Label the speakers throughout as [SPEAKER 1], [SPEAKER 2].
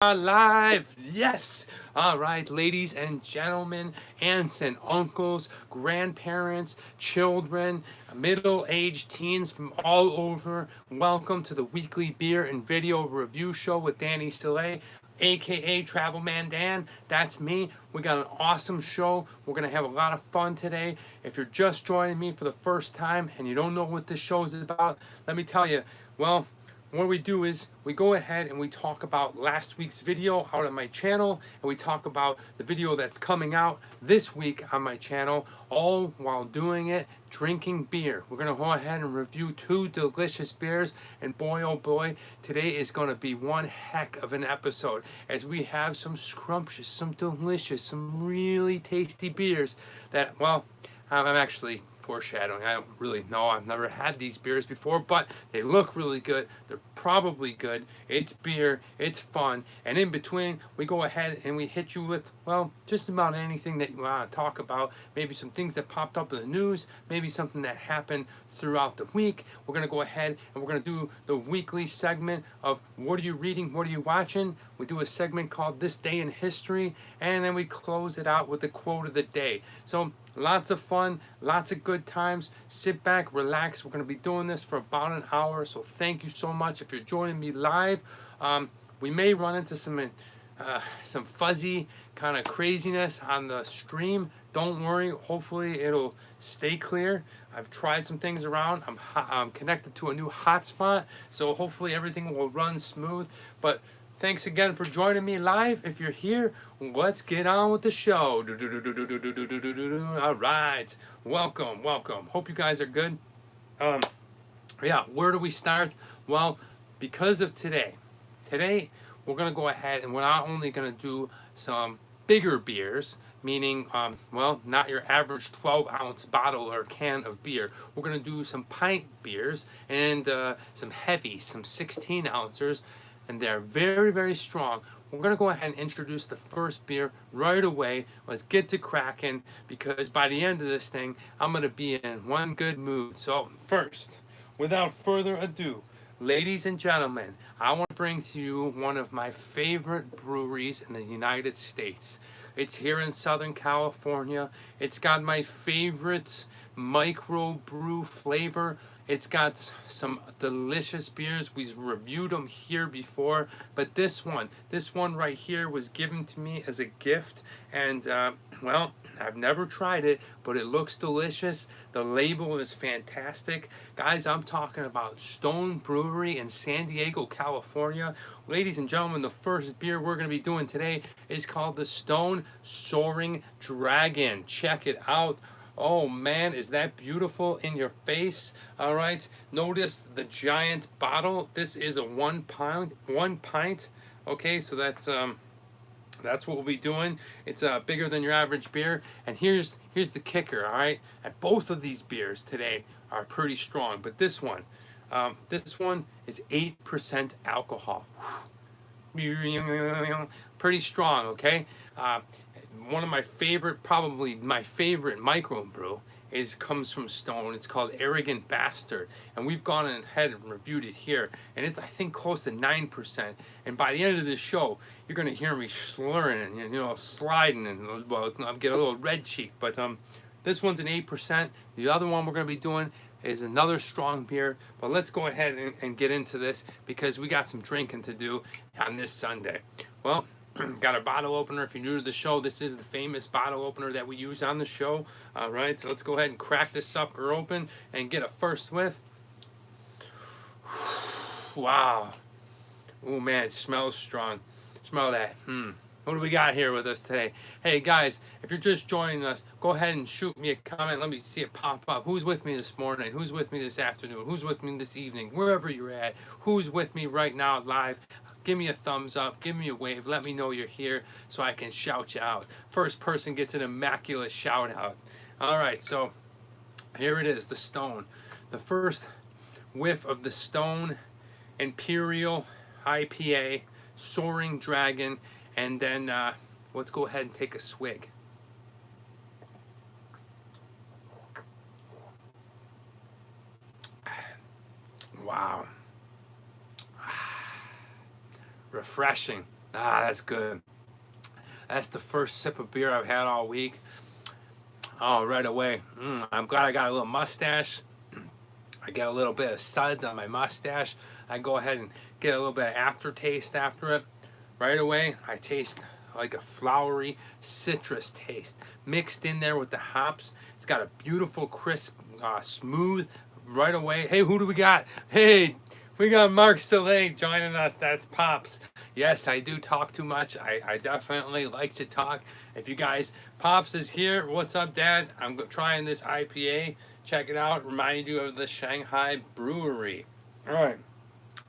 [SPEAKER 1] Live, yes. All right, ladies and gentlemen, aunts and uncles, grandparents, children, middle-aged teens from all over, welcome to the weekly beer and video review show with Danny Salay, aka Travel Man Dan. That's me. We got an awesome show. We're gonna have a lot of fun today. If you're just joining me for the first time and you don't know what this show is about, let me tell you, well, what we do is we go ahead and we talk about last week's video out on my channel, and we talk about the video that's coming out this week on my channel, all while doing it drinking beer. We're gonna go ahead and review two delicious beers, and boy oh boy, today is gonna be one heck of an episode as we have some scrumptious, some delicious, some really tasty beers that, well, I'm actually foreshadowing. I don't really know. I've never had these beers before, but they look really good. They're probably good. It's beer. It's fun. And in between, we go ahead and we hit you with, well, just about anything that you want to talk about. Maybe some things that popped up in the news. Maybe something that happened throughout the week. We're going to go ahead and we're going to do the weekly segment of what are you reading? What are you watching? We do a segment called This Day in History. And then we close it out with the quote of the day. So lots of fun, lots of good times. Sit back, relax. We're going to be doing this for about an hour, so thank you so much. If you're joining me live, we may run into some fuzzy kind of craziness on the stream. Don't worry. Hopefully, it'll stay clear. I've tried some things around. I'm connected to a new hotspot, so hopefully everything will run smooth. But thanks again for joining me live. If you're here, let's get on with the show. All right, welcome. Hope you guys are good. Yeah, where do we start? Well, because of today we're gonna go ahead and we're not only gonna do some bigger beers, meaning well, not your average 12-ounce bottle or can of beer. We're gonna do some pint beers and some heavy, some 16 ounces, and they're very, very strong. We're gonna go ahead and introduce the first beer right away. Let's get to cracking, because by the end of this thing, I'm gonna be in one good mood. So first, without further ado, ladies and gentlemen, I want to bring to you one of my favorite breweries in the United States. It's here in Southern California. It's got my favorite microbrew flavor. It's got some delicious beers. We've reviewed them here before, but this one right here was given to me as a gift, and well, I've never tried it, but it looks delicious. The label is fantastic. Guys, I'm talking about Stone Brewery in San Diego, California. Ladies and gentlemen, the first beer we're going to be doing today is called the Stone Soaring Dragon. Check it out. Oh man, is that beautiful in your face? All right, notice the giant bottle. This is a 1 pint. Okay, so that's what we'll be doing. It's bigger than your average beer. And here's the kicker. All right, and both of these beers today are pretty strong, but this one is 8% alcohol. Pretty strong. Okay. One of my favorite, probably my favorite microbrew comes from Stone. It's called Arrogant Bastard, and we've gone ahead and reviewed it here, and it's, I think, close to 9%. And by the end of this show, you're gonna hear me slurring and sliding, and well, I'll get a little red cheek. But this one's an 8%. The other one we're gonna be doing is another strong beer. But let's go ahead and get into this, because we got some drinking to do on this Sunday. Well, got a bottle opener. If you're new to the show, this is the famous bottle opener that we use on the show. All right, so let's go ahead and crack this sucker open and get a first whiff. Wow. Oh man, it smells strong. Smell that. What do we got here with us today? Hey guys, if you're just joining us, go ahead and shoot me a comment. Let me see it pop up. Who's with me this morning? Who's with me this afternoon? Who's with me this evening? Wherever you're at, who's with me right now live? Give me a thumbs up, give me a wave, let me know you're here so I can shout you out. First person gets an immaculate shout out. All right, so here it is, the Stone. The first whiff of the Stone Imperial IPA, Soaring Dragon, and then let's go ahead and take a swig. Wow. Refreshing. Ah, that's good. That's the first sip of beer I've had all week. Oh, right away. I'm glad I got a little mustache. I get a little bit of suds on my mustache. I go ahead and get a little bit of aftertaste after it. Right away, I taste like a flowery citrus taste mixed in there with the hops. It's got a beautiful, crisp, smooth. Right away, hey, who do we got? Hey, we got Mark Salay joining us. That's Pops. Yes, I do talk too much. I definitely like to talk. If you guys, Pops is here. What's up, Dad? I'm trying this IPA. Check it out. Remind you of the Shanghai Brewery. All right.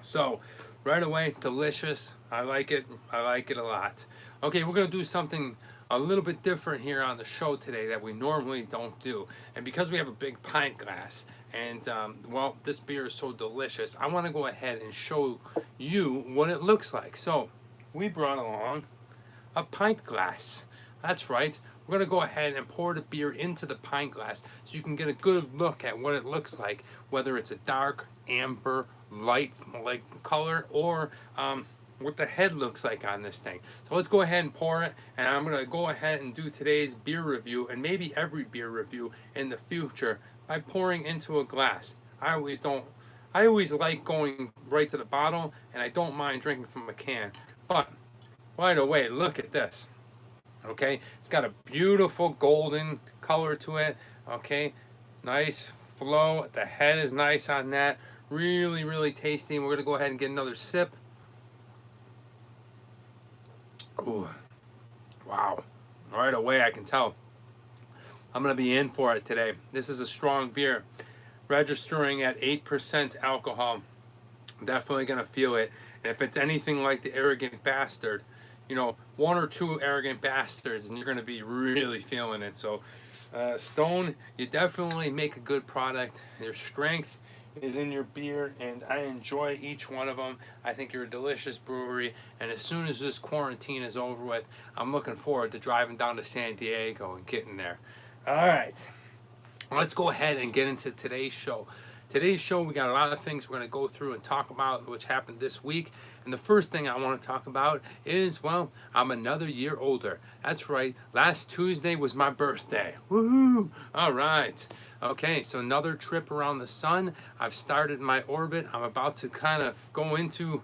[SPEAKER 1] So, right away, delicious. I like it. I like it a lot. Okay, we're gonna do something a little bit different here on the show today that we normally don't do. And because we have a big pint glass, and well, this beer is so delicious, I want to go ahead and show you what it looks like. So, we brought along a pint glass. That's right. We're going to go ahead and pour the beer into the pint glass so you can get a good look at what it looks like, whether it's a dark, amber, light like color, or what the head looks like on this thing. So let's go ahead and pour it, and I'm going to go ahead and do today's beer review, and maybe every beer review in the future, by pouring into a glass. I always like going right to the bottle, and I don't mind drinking from a can. But right away, look at this. Okay, it's got a beautiful golden color to it. Okay, nice flow. The head is nice on that. Really, really tasty. We're gonna go ahead and get another sip. Ooh, wow! Right away, I can tell I'm gonna be in for it today. This is a strong beer, registering at 8% alcohol. I'm definitely gonna feel it. And if it's anything like the Arrogant Bastard, you know, one or two Arrogant Bastards, and you're going to be really feeling it. So, Stone, you definitely make a good product. Your strength is in your beer, and I enjoy each one of them. I think you're a delicious brewery, and as soon as this quarantine is over with, I'm looking forward to driving down to San Diego and getting there. All right, let's go ahead and get into today's show. Today's show, we got a lot of things we're going to go through and talk about which happened this week. And the first thing I want to talk about is, well, I'm another year older. That's right. Last Tuesday was my birthday. Woohoo! All right. Okay, so another trip around the sun. I've started my orbit. I'm about to kind of go into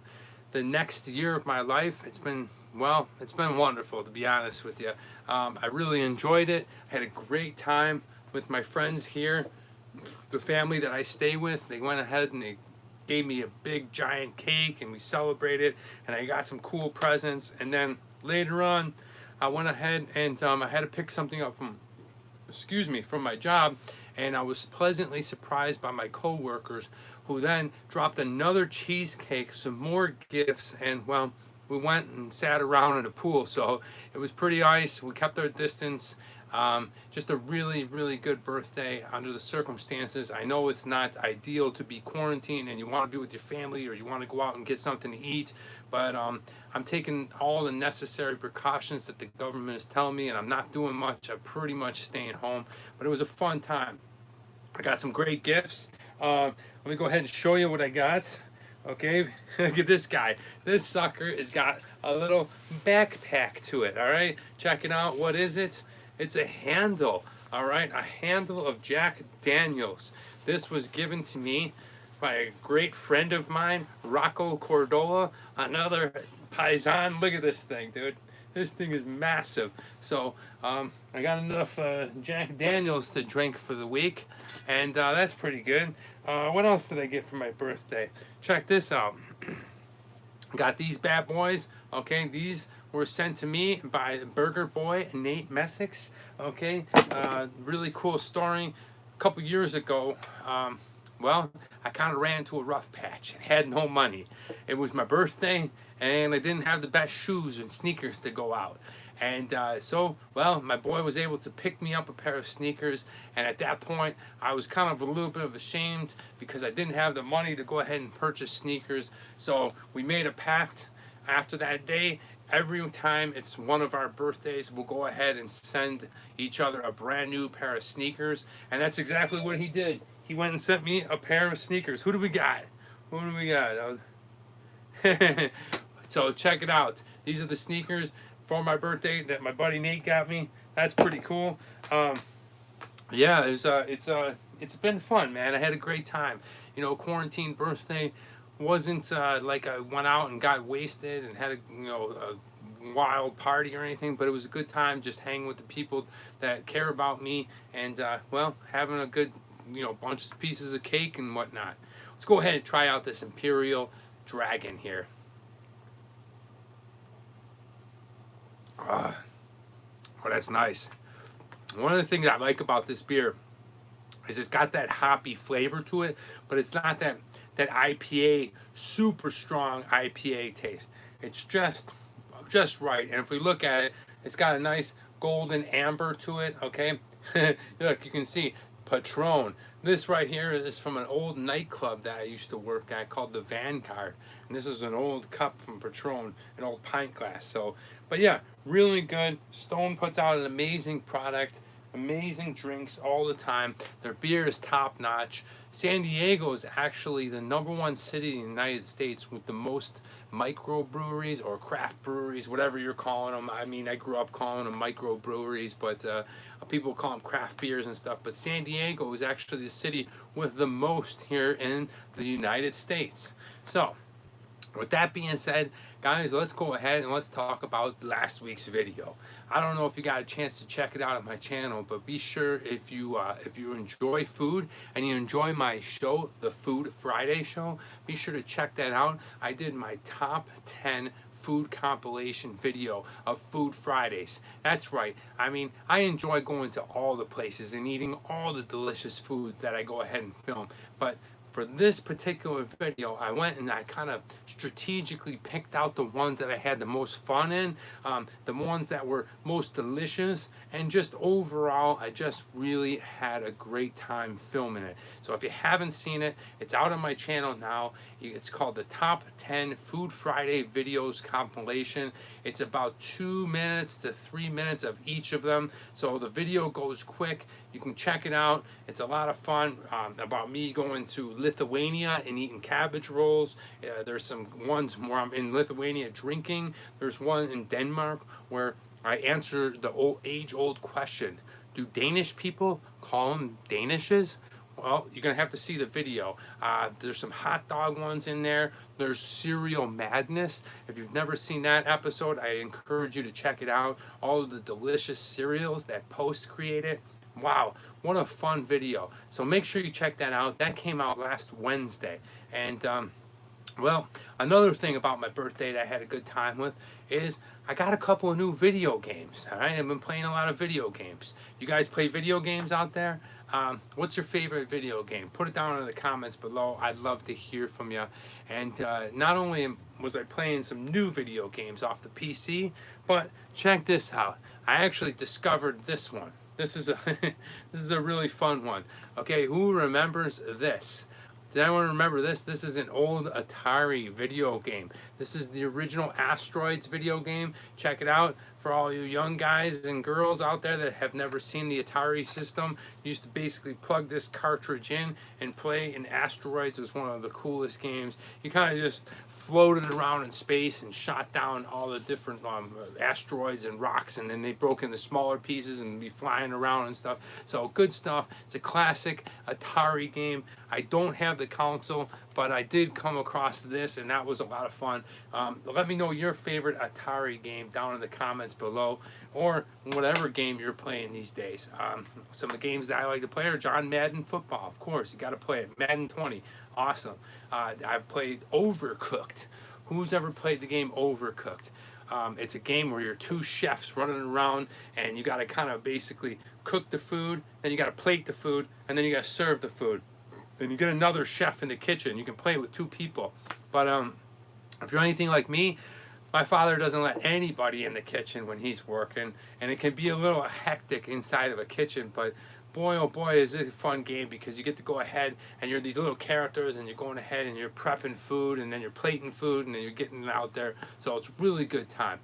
[SPEAKER 1] the next year of my life. It's been wonderful, to be honest with you. I really enjoyed it. I had a great time with my friends here. The family that I stay with, they went ahead and they gave me a big giant cake, and we celebrated, and I got some cool presents. And then later on, I went ahead and I had to pick something up from my job, and I was pleasantly surprised by my coworkers, who then dropped another cheesecake, some more gifts, and well, we went and sat around in a pool. So it was pretty nice. We kept our distance. Just a really, really good birthday under the circumstances. I know it's not ideal to be quarantined and you want to be with your family, or you want to go out and get something to eat, but I'm taking all the necessary precautions that the government is telling me, and I'm not doing much. I'm pretty much staying home, but it was a fun time. I got some great gifts. Let me go ahead and show you what I got. Okay, look at this guy. This sucker has got a little backpack to it. All right, check it out. What is it? It's a handle, all right, a handle of Jack Daniels. This was given to me by a great friend of mine, Rocco Cordola, another paisan. Look at this thing, dude. This thing is massive. So I got enough Jack Daniels to drink for the week, and that's pretty good. What else did I get for my birthday? Check this out. Got these bad boys. Okay, these were sent to me by Burger Boy Nate Messick. Okay, really cool story. A couple years ago, well, I kind of ran into a rough patch and had no money. It was my birthday, and I didn't have the best shoes and sneakers to go out. And so, well, my boy was able to pick me up a pair of sneakers, and at that point, I was kind of a little bit of ashamed because I didn't have the money to go ahead and purchase sneakers. So we made a pact after that day. Every time it's one of our birthdays, we'll go ahead and send each other a brand new pair of sneakers, and that's exactly what he did. He went and sent me a pair of sneakers. Who do we got? Who do we got? So check it out. These are the sneakers for my birthday that my buddy Nate got me. That's pretty cool. Yeah, it's been fun, man. I had a great time. You know, quarantine birthday wasn't like I went out and got wasted and had a wild party or anything, but it was a good time just hanging with the people that care about me and well, having a good bunch of pieces of cake and whatnot. Let's go ahead and try out this Imperial Dragon here. Oh, that's nice. One of the things I like about this beer is it's got that hoppy flavor to it, but it's not that IPA, super strong IPA taste. It's just right. And if we look at it, it's got a nice golden amber to it, okay? Look, you can see Patron. This right here is from an old nightclub that I used to work at called the Vanguard. And this is an old cup from Patron, an old pint glass. So, but yeah, really good. Stone puts out an amazing product, amazing drinks all the time. Their beer is top notch. San Diego is actually the #1 city in the United States with the most microbreweries or craft breweries, whatever you're calling them. I mean, I grew up calling them microbreweries, but people call them craft beers and stuff. But San Diego is actually the city with the most here in the United States. So, with that being said, guys, let's go ahead and let's talk about last week's video. I don't know if you got a chance to check it out on my channel, but be sure if you enjoy food and you enjoy my show, the Food Friday show, be sure to check that out. I did my top 10 food compilation video of Food Fridays. That's right. I mean, I enjoy going to all the places and eating all the delicious foods that I go ahead and film, but for this particular video, I went and I kind of strategically picked out the ones that I had the most fun in, the ones that were most delicious, and just overall, I just really had a great time filming it. So if you haven't seen it, it's out on my channel now. It's called the Top 10 Food Friday Videos Compilation. It's about 2 minutes to 3 minutes of each of them. So the video goes quick. You can check it out. It's a lot of fun about me going to Lithuania and eating cabbage rolls. There's some ones where I'm in Lithuania drinking. There's one in Denmark where I answer the age-old question: do Danish people call them Danishes? Well, you're going to have to see the video. There's some hot dog ones in there. There's Cereal Madness. If you've never seen that episode, I encourage you to check it out. All of the delicious cereals that Post created. Wow, what a fun video. So make sure you check that out. That came out last Wednesday. And well, another thing about my birthday that I had a good time with is I got a couple of new video games. All right, I've been playing a lot of video games. You guys play video games out there? What's your favorite video game? Put it down in the comments below. I'd love to hear from you. And not only was I playing some new video games off the PC, but check this out. I actually discovered this one. This is a this is a really fun one. Okay, who remembers this? Does anyone remember this? This is an old Atari video game. This is the original Asteroids video game. Check it out. For all you young guys and girls out there that have never seen the Atari system, you used to basically plug this cartridge in and play, and Asteroids was one of the coolest games. You kind of just floated around in space and shot down all the different asteroids and rocks, and then they broke into smaller pieces and be flying around and stuff. So good stuff. It's a classic Atari game. I don't have the console, but I did come across this, and that was a lot of fun. Let me know your favorite Atari game down in the comments below, or whatever game you're playing these days. Some of the games that I like to play are John Madden football. Of course, you got to play it. Madden 20, awesome. I've played Overcooked. Who's ever played the game Overcooked? It's a game where you're two chefs running around, and you got to kind of basically cook the food, then you got to plate the food, and then you got to serve the food. Then you get another chef in the kitchen. You can play with two people. But if you're anything like me, my father doesn't let anybody in the kitchen when he's working, and it can be a little hectic inside of a kitchen, but boy, oh boy, is it a fun game, because you get to go ahead and you're these little characters, and you're going ahead and you're prepping food, and then you're plating food, and then you're getting it out there. So it's really good time.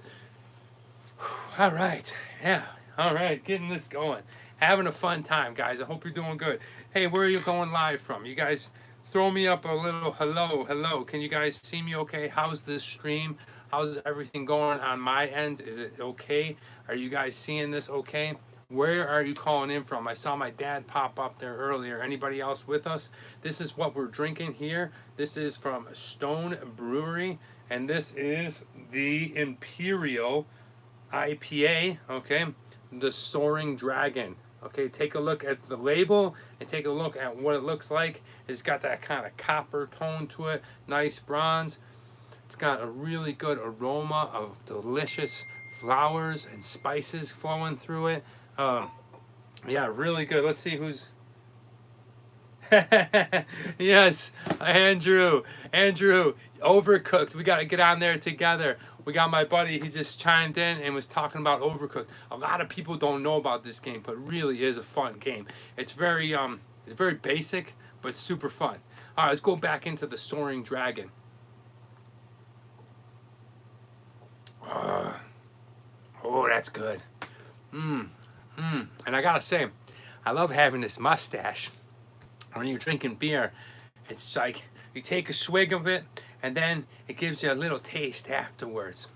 [SPEAKER 1] All right, yeah, all right, getting this going. Having a fun time, guys. I hope you're doing good. Hey, where are you going live from? You guys throw me up a little hello. Can you guys see me okay? How's this stream? How's everything going on my end? Is it okay? Are you guys seeing this okay? Where are you calling in from? I saw my dad pop up there earlier. Anybody else with us? This is what we're drinking here. This is from Stone Brewery, and this is the Imperial IPA, okay? The Soaring Dragon. Okay, take a look at the label and take a look at what it looks like. It's got that kind of copper tone to it, nice bronze. It's got a really good aroma of delicious flowers and spices flowing through it. Yeah, really good. Let's see who's... Yes, Andrew. Andrew, Overcooked. We got to get on there together. We got my buddy, he just chimed in and was talking about Overcooked. A lot of people don't know about this game, but it really is a fun game. It's very basic, but super fun. All right, let's go back into the Soaring Dragon. Oh, that's good. And I gotta say, I love having this mustache. When you're drinking beer, it's like you take a swig of it and then it gives you a little taste afterwards.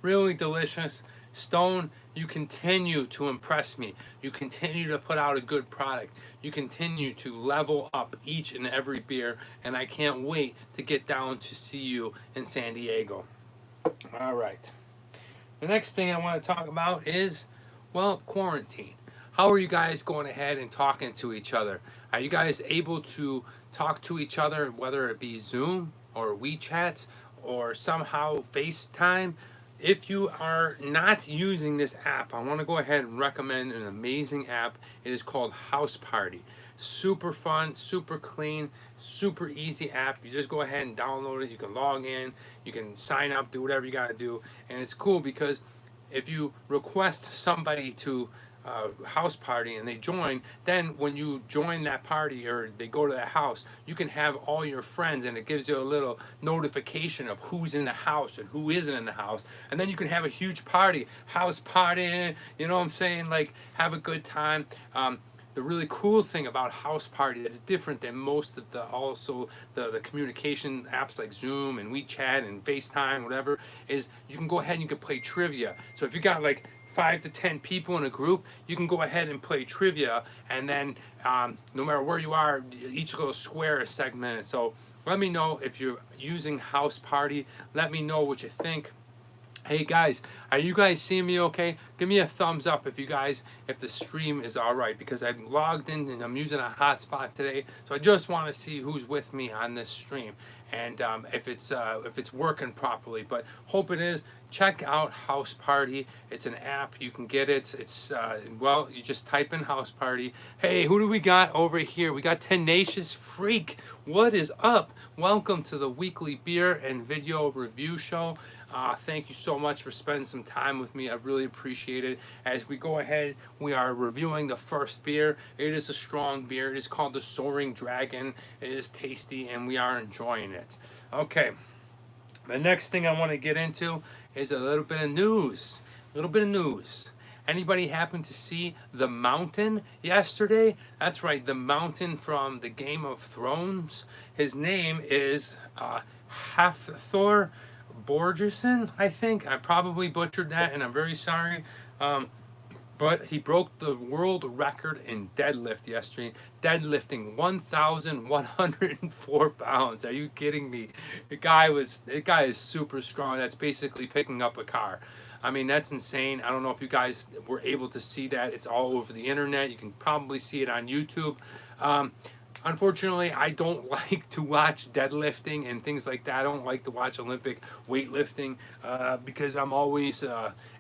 [SPEAKER 1] Really delicious. Stone, you continue to impress me. You continue to put out a good product. You continue to level up each and every beer, and I can't wait to get down to see you in San Diego. All right. The next thing I want to talk about is, well, quarantine. How are you guys going ahead and talking to each other? Are you guys able to talk to each other, whether it be Zoom or WeChat or somehow FaceTime? If you are not using this app, I want to go ahead and recommend an amazing app. It is called House Party. Super fun, super clean, super easy app. You just go ahead and download it. You can log in, you can sign up, do whatever you got to do. And it's cool because if you request somebody to house party and they join, then when you join that party or they go to that house, you can have all your friends and it gives you a little notification of who's in the house and who isn't in the house, and then you can have a huge party, house party, you know what I'm saying, like have a good time. The really cool thing about House Party that's different than most of the communication apps like Zoom and WeChat and FaceTime, whatever, is you can go ahead and you can play trivia. So if you got like 5 to 10 people in a group, you can go ahead and play trivia, and then no matter where you are, each little square is segmented. So let me know if you're using House Party. Let me know what you think. Hey guys, are you guys seeing me okay? Give me a thumbs up if the stream is all right, because I'm logged in and I'm using a hotspot today. So I just want to see who's with me on this stream and if it's working properly. But hope it is. Check out House Party. It's an app. You can get it. It's well, you just type in House Party. Hey, who do we got over here? We got Tenacious Freak. What is up? Welcome to the weekly beer and video review show. Thank you so much for spending some time with me. I really appreciate it. As we go ahead, we are reviewing the first beer. It is a strong beer. It is called the Soaring Dragon. It is tasty, and we are enjoying it. Okay, the next thing I want to get into is a little bit of news. Anybody happen to see the Mountain yesterday? That's right, the Mountain from the Game of Thrones. His name is Hafthor Borgerson, I think. I probably butchered that, and I'm very sorry. But he broke the world record in deadlift yesterday, deadlifting 1,104 pounds. Are you kidding me? The guy is super strong. That's basically picking up a car. I mean, that's insane. I don't know if you guys were able to see that. It's all over the internet. You can probably see it on YouTube. Unfortunately, I don't like to watch deadlifting and things like that. I don't like to watch Olympic weightlifting because I'm always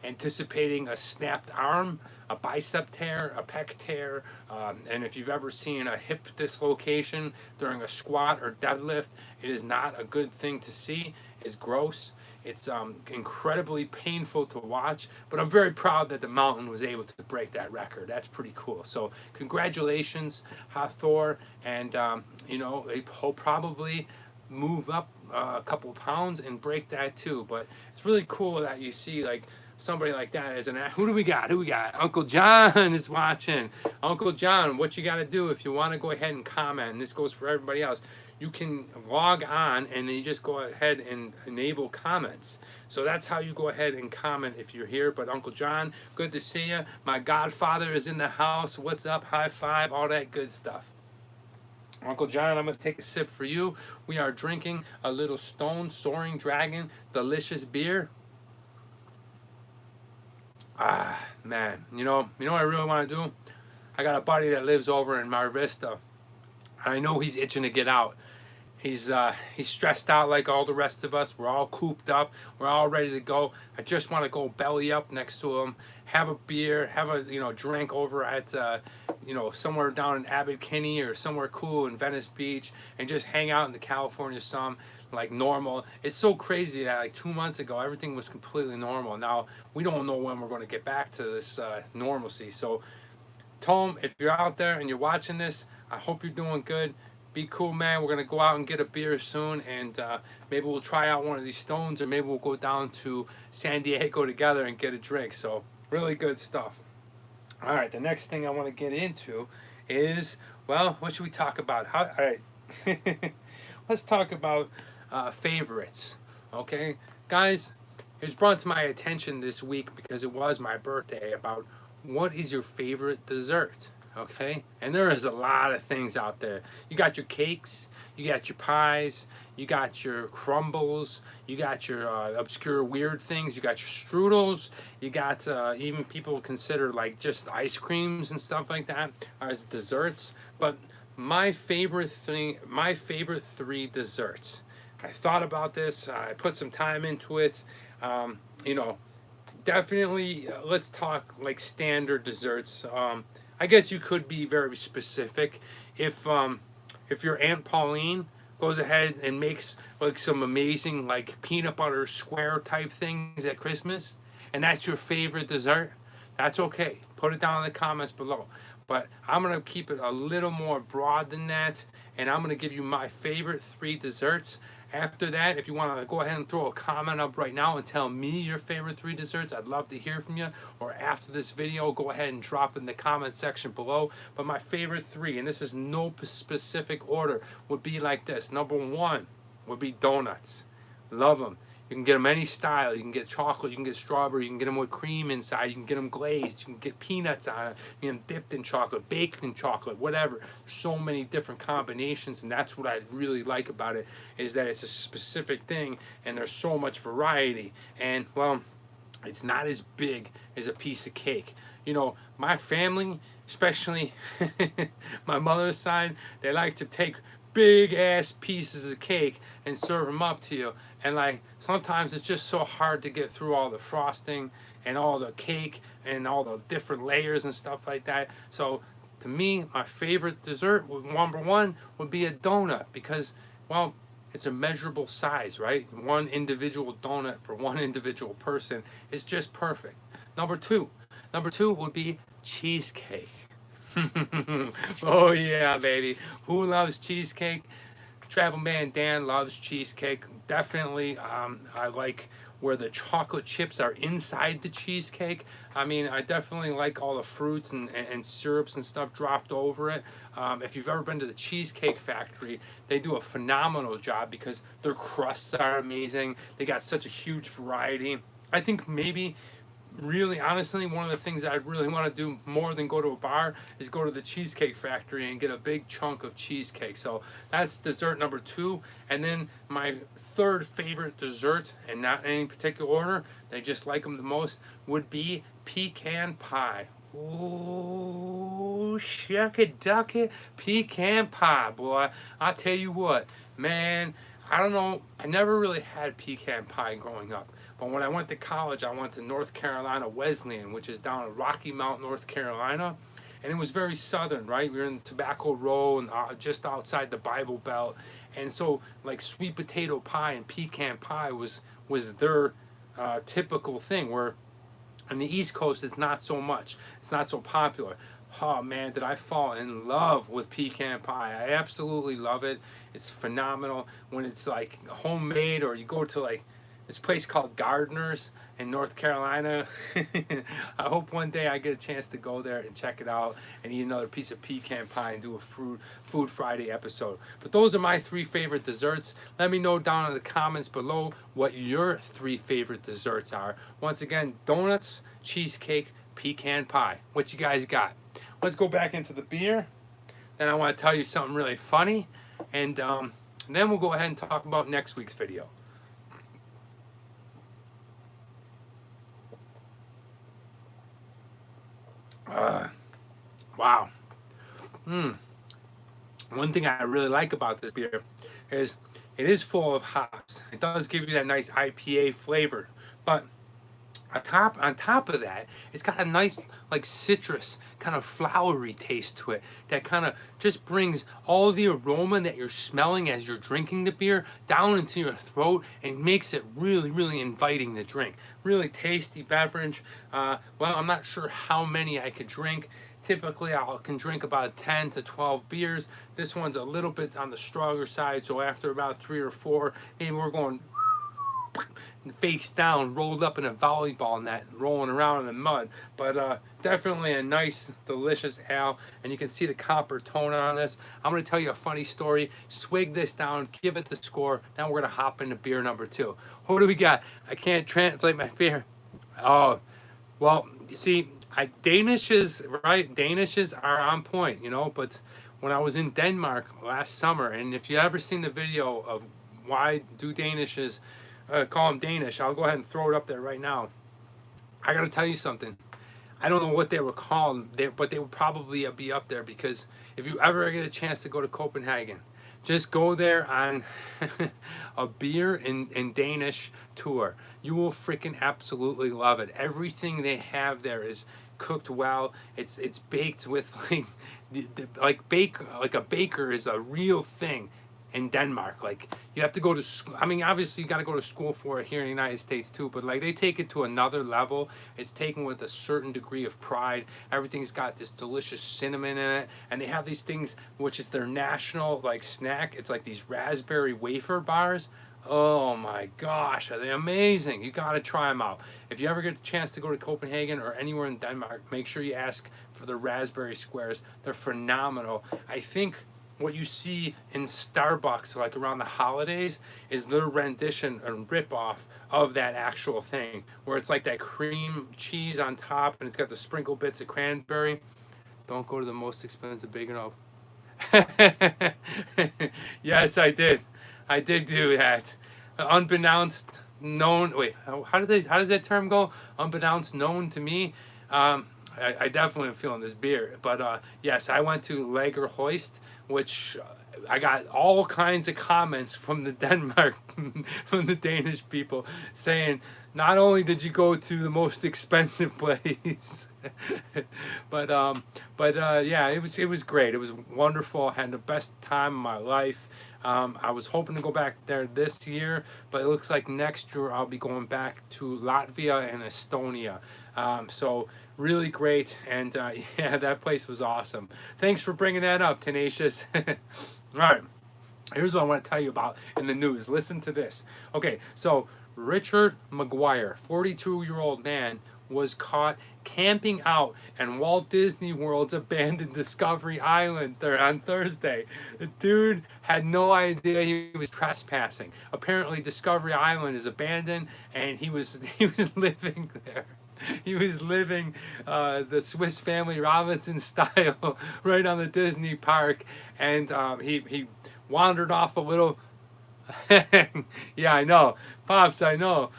[SPEAKER 1] anticipating a snapped arm, a bicep tear, a pec tear, and if you've ever seen a hip dislocation during a squat or deadlift, it is not a good thing to see. It's gross. It's incredibly painful to watch, but I'm very proud that the Mountain was able to break that record. That's pretty cool. So congratulations, Hathor, and you know, he'll probably move up a couple pounds and break that too. But it's really cool that you see like somebody like that as an who do we got? Uncle John is watching. Uncle John, what you got to do if you want to go ahead and comment, and this goes for everybody else, you can log on and then you just go ahead and enable comments. So that's how you go ahead and comment if you're here. But Uncle John, good to see you. My godfather is in the house. What's up? High five, all that good stuff. Uncle John, I'm going to take a sip for you. We are drinking a little Stone Soaring Dragon delicious beer. Ah, man, you know what I really want to do? I got a buddy that lives over in Mar Vista. I know he's itching to get out. He's stressed out like all the rest of us. We're all cooped up. We're all ready to go. I just want to go belly up next to him, have a beer, have a drink over at somewhere down in Abbot Kinney or somewhere cool in Venice Beach, and just hang out in the California sun like normal. It's so crazy that like 2 months ago everything was completely normal. Now we don't know when we're going to get back to this normalcy. So Tom, if you're out there and you're watching this, I hope you're doing good. Be cool, man. We're gonna go out and get a beer soon, and maybe we'll try out one of these Stones, or maybe we'll go down to San Diego together and get a drink. So really good stuff. All right, the next thing I want to get into is, well, what should we talk about? All right, let's talk about favorites. Okay, guys, it was brought to my attention this week because it was my birthday about what is your favorite dessert. Okay, and there is a lot of things out there. You got your cakes, you got your pies, you got your crumbles, you got your obscure weird things, you got your strudels, you got even people consider like just ice creams and stuff like that as desserts. But my favorite three desserts. I thought about this. I put some time into it. Definitely. Let's talk like standard desserts. I guess you could be very specific. If your Aunt Pauline goes ahead and makes like some amazing like peanut butter square type things at Christmas, and that's your favorite dessert, that's okay. Put it down in the comments below. But I'm gonna keep it a little more broad than that, and I'm gonna give you my favorite three desserts. After that, if you want to go ahead and throw a comment up right now and tell me your favorite three desserts, I'd love to hear from you. Or after this video, go ahead and drop in the comment section below. But my favorite three, and this is no specific order, would be like this. Number one would be donuts. Love them. You can get them any style. You can get chocolate, you can get strawberry, you can get them with cream inside, you can get them glazed, you can get peanuts on it, you can dipped in chocolate, baked in chocolate, whatever. There's so many different combinations, and that's what I really like about it, is that it's a specific thing, and there's so much variety. And, well, it's not as big as a piece of cake. My family, especially my mother's side, they like to take big ass pieces of cake and serve them up to you, and like sometimes it's just so hard to get through all the frosting and all the cake and all the different layers and stuff like that. So to me, my favorite dessert, number one, would be a donut, because, well, it's a measurable size, right? One individual donut for one individual person is just perfect. Number two would be cheesecake. Oh yeah, baby. Who loves cheesecake? Travel Man Dan loves cheesecake. Definitely, I like where the chocolate chips are inside the cheesecake. I mean, I definitely like all the fruits and syrups and stuff dropped over it. If you've ever been to the Cheesecake Factory, they do a phenomenal job because their crusts are amazing. They got such a huge variety. I think maybe, really honestly, one of the things that I really want to do more than go to a bar is go to the Cheesecake Factory and get a big chunk of cheesecake. So that's dessert number two. And then my third favorite dessert, and not in any particular order, they just like them the most, would be pecan pie. Ooh, shuck it, duck it, pecan pie, boy. I tell you what, man, I don't know, I never really had pecan pie growing up. But when I went to college, I went to North Carolina Wesleyan, which is down in Rocky Mount, North Carolina. And it was very southern, right? We were in Tobacco Row and just outside the Bible Belt. And so, like, sweet potato pie and pecan pie was their typical thing, where on the East Coast, it's not so much. It's not so popular. Oh, man, did I fall in love with pecan pie. I absolutely love it. It's phenomenal when it's, like, homemade, or you go to, like, this place called Gardener's, in North Carolina. I hope one day I get a chance to go there and check it out and eat another piece of pecan pie and do a Food Friday episode. But those are my 3 favorite desserts. Let me know down in the comments below what your 3 favorite desserts are. Once again, donuts, cheesecake, pecan pie. What you guys got? Let's go back into the beer. Then I want to tell you something really funny. And then we'll go ahead and talk about next week's video. Wow. One thing I really like about this beer is it is full of hops. It does give you that nice IPA flavor, but on top of that, it's got a nice like citrus kind of flowery taste to it that kind of just brings all the aroma that you're smelling as you're drinking the beer down into your throat and makes it really, really inviting to drink. Really tasty beverage. Well, I'm not sure how many I could drink. Typically, I can drink about 10 to 12 beers. This one's a little bit on the stronger side, so after about 3 or 4, maybe we're going face down, rolled up in a volleyball net, rolling around in the mud. But definitely a nice, delicious ale, and you can see the copper tone on this. I'm going to tell you a funny story, swig this down, give it the score. Now we're going to hop into beer number 2. What do we got? I can't translate my beer. Oh, well, you see, Danishes, right? Danishes are on point, you know, but when I was in Denmark last summer, and if you ever seen the video of why do Danishes call them Danish, I'll go ahead and throw it up there right now. I gotta tell you something. I don't know what they were called, but they would probably be up there, because if you ever get a chance to go to Copenhagen, just go there on a beer in Danish tour. You will freaking absolutely love it. Everything they have there is cooked well. It's baked with like a baker is a real thing in Denmark. Like, you have to go to school. I mean, obviously you got to go to school for it here in the United States too, but like they take it to another level. It's taken with a certain degree of pride. Everything's got this delicious cinnamon in it, and they have these things which is their national like snack. It's like these raspberry wafer bars. Oh my gosh, are they amazing? You got to try them out. If you ever get a chance to go to Copenhagen or anywhere in Denmark, make sure you ask for the raspberry squares. They're phenomenal. I think what you see in Starbucks like around the holidays is their rendition and rip-off of that actual thing, where it's like that cream cheese on top and it's got the sprinkled bits of cranberry. Don't go to the most expensive bacon oven. Yes, I did. I did do that. Unbeknownst known. Wait, how does that term go? Unbeknownst known to me. I definitely am feeling this beer, but yes, I went to Lager Hoist, which I got all kinds of comments from the Denmark, from the Danish people, saying not only did you go to the most expensive place, but yeah, it was great. It was wonderful. I had the best time of my life. I was hoping to go back there this year, but it looks like next year I'll be going back to Latvia and Estonia. So really great, and yeah, that place was awesome. Thanks for bringing that up, Tenacious. All right, here's what I want to tell you about in the news. Listen to this. Okay, so Richard McGuire, 42-year-old man, was caught camping out in Walt Disney World's abandoned Discovery Island there on Thursday. The dude had no idea he was trespassing. Apparently Discovery Island is abandoned, and he was living there. He was living the Swiss Family Robinson style right on the Disney park, and he wandered off a little. Yeah, I know, Pops, I know.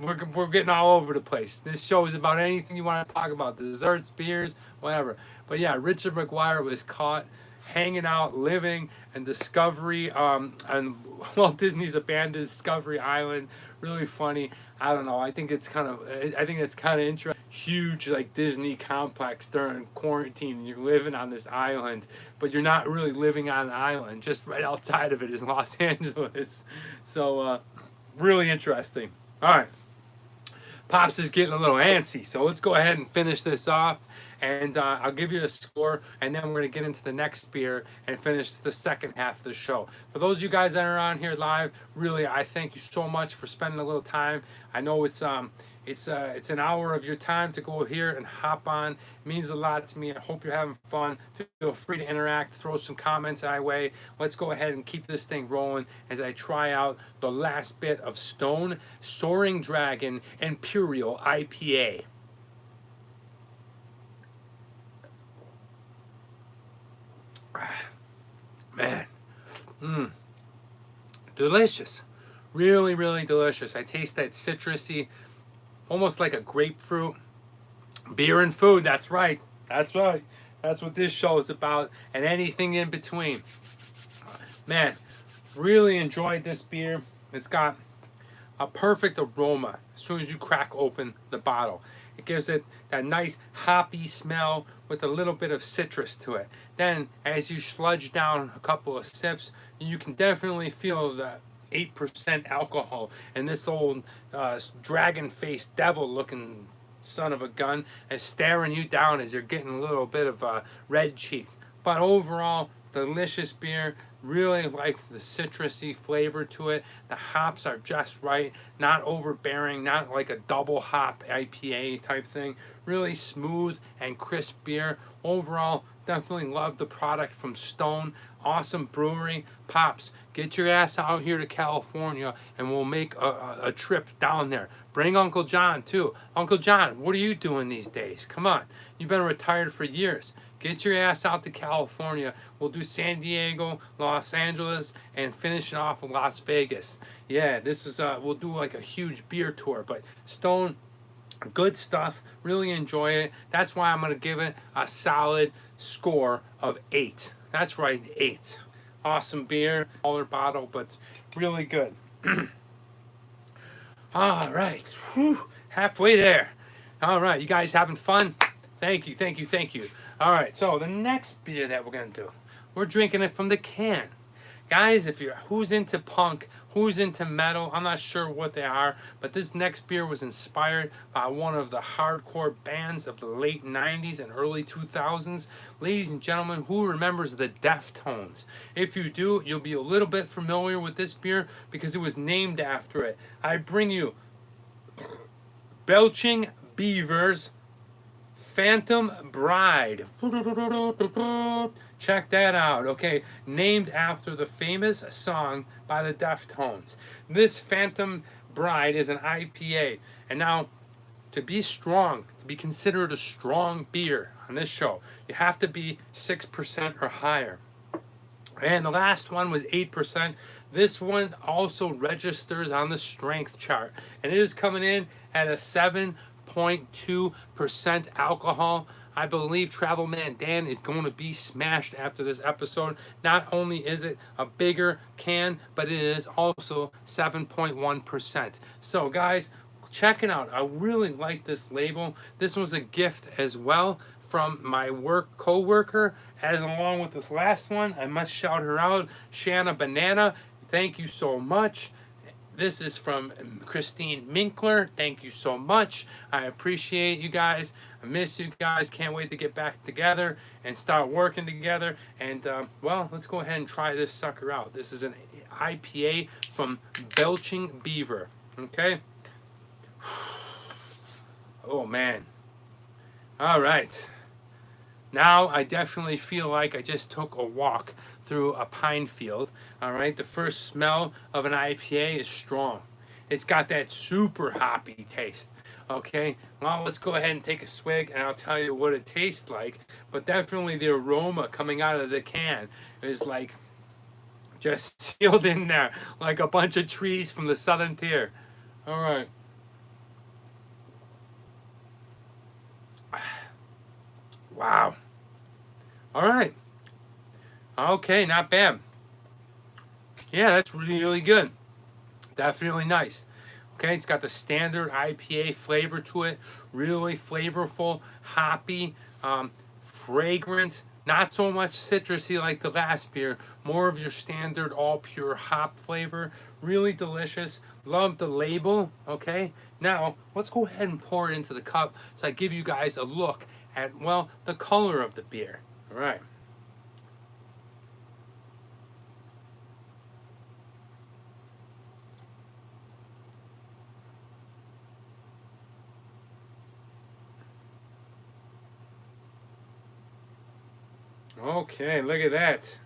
[SPEAKER 1] We're getting all over the place. This show is about anything you want to talk about, desserts, beers, whatever. But yeah, Richard McGuire was caught hanging out, living in Discovery, on Walt Disney's abandoned Discovery Island. Really funny. I don't know. I think it's kind of interesting. Huge like Disney complex during quarantine. You're living on this island, but you're not really living on an island. Just right outside of it is Los Angeles. So really interesting. All right. Pops is getting a little antsy, so let's go ahead and finish this off, and I'll give you a score, and then we're going to get into the next beer and finish the second half of the show. For those of you guys that are on here live, really, I thank you so much for spending a little time. I know it's It's an hour of your time to go here and hop on. It means a lot to me. I hope you're having fun. Feel free to interact, throw some comments my way. Let's go ahead and keep this thing rolling as I try out the last bit of Stone Soaring Dragon Imperial IPA. Man, delicious. Really, really delicious. I taste that citrusy, almost like a grapefruit. Beer and food, that's right. That's right. That's what this show is about, and anything in between. Man, really enjoyed this beer. It's got a perfect aroma as soon as you crack open the bottle. It gives it that nice hoppy smell with a little bit of citrus to it. Then, as you sludge down a couple of sips, you can definitely feel the 8% alcohol and this old dragon-faced devil-looking son of a gun is staring you down as you're getting a little bit of red cheek. But overall, delicious beer. Really like the citrusy flavor to it. The hops are just right, not overbearing, not like a double hop IPA type thing. Really smooth and crisp beer. Overall, definitely love the product from Stone. Awesome brewery. Pops, get your ass out here to California and we'll make a trip down there. Bring Uncle John too. Uncle John, what are you doing these days? Come on, you've been retired for years. Get your ass out to California. We'll do San Diego, Los Angeles, and finish it off with Las Vegas. Yeah, this is we'll do like a huge beer tour. But Stone, good stuff. Really enjoy it. That's why I'm gonna give it a solid score of 8. That's right, 8. Awesome beer, smaller bottle, but really good. All right, whew, halfway there. All right, you guys having fun? Thank you, thank you, thank you. All right, so the next beer that we're gonna do, we're drinking it from the can. Guys, if you're who's into punk, who's into metal, I'm not sure what they are, but this next beer was inspired by one of the hardcore bands of the late 90s and early 2000s. Ladies and gentlemen, who remembers the Deftones? If you do, you'll be a little bit familiar with this beer because it was named after it. I bring you Belching Beaver's Phantom Bride. Check that out, okay? Named after the famous song by the Deftones. This Phantom Bride is an IPA. And now, to be strong, to be considered a strong beer on this show, you have to be 6% or higher. And the last one was 8%. This one also registers on the strength chart. And it is coming in at a 7.2% alcohol. I believe Travel Man Dan is going to be smashed after this episode. Not only is it a bigger can, but it is also 7.1%. So guys, check it out. I really like this label. This was a gift as well from my co-worker, as along with this last one. I must shout her out, Shanna Banana. Thank you so much. This is from Christine Minkler. Thank you so much. I appreciate you guys. I miss you guys. Can't wait to get back together and start working together. And, well, let's go ahead and try this sucker out. This is an IPA from Belching Beaver. Okay? Oh, man. All right. Now I definitely feel like I just took a walk through a pine field. All right, the first smell of an IPA is strong. It's got that super hoppy taste. Okay, well, let's go ahead and take a swig and I'll tell you what it tastes like. But definitely the aroma coming out of the can is like just sealed in there like a bunch of trees from the southern tier. All right. Wow. All right. Okay, not bad. Yeah, that's really, really good. That's really nice. Okay, it's got the standard IPA flavor to it. Really flavorful, hoppy, fragrant. Not so much citrusy like the last beer. More of your standard all pure hop flavor. Really delicious. Love the label. Okay, now let's go ahead and pour it into the cup so I give you guys a look at, well, the color of the beer. All right. Okay, look at that.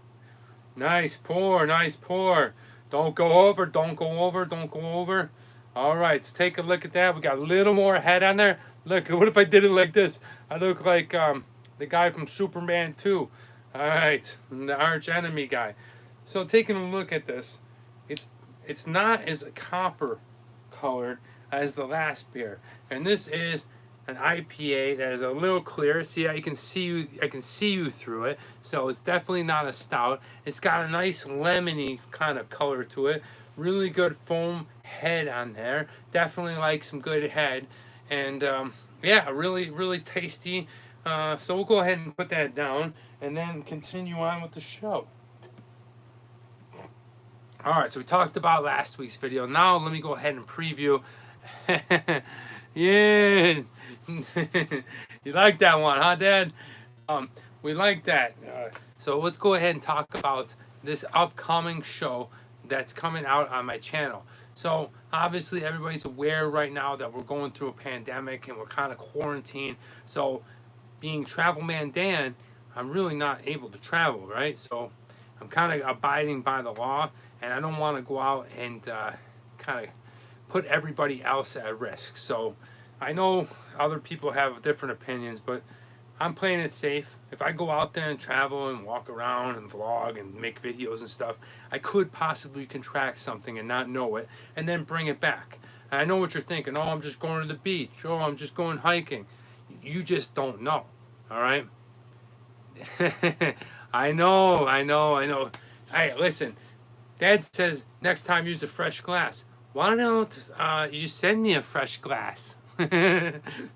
[SPEAKER 1] Nice pour, nice pour. Don't go over, don't go over, don't go over. All right, let's take a look at that. We got a little more head on there. Look, what if I did it like this? I look like the guy from Superman 2. All right, the arch enemy guy. So taking a look at this, it's it's not as copper colored as the last beer, and this is an IPA that is a little clear. See, I can see you. I can see you through it. So it's definitely not a stout. It's got a nice lemony kind of color to it. Really good foam head on there. Definitely like some good head, and yeah, really tasty. So we'll go ahead and put that down, and then continue on with the show. All right, so we talked about last week's video. Now let me go ahead and preview. Yeah, you like that one, huh, Dad? We like that. So let's go ahead and talk about this upcoming show that's coming out on my channel. So obviously everybody's aware right now that we're going through a pandemic and we're kind of quarantined. So being Travel Man Dan, I'm really not able to travel, right? So I'm kind of abiding by the law, and I don't want to go out and kind of put everybody else at risk. So I know other people have different opinions, but I'm playing it safe. If I go out there and travel and walk around and vlog and make videos and stuff, I could possibly contract something and not know it and then bring it back. And I know what you're thinking. Oh, I'm just going to the beach. Oh, I'm just going hiking. You just don't know. All right? I know. Hey, listen. Dad says next time use a fresh glass. Why don't you send me a fresh glass?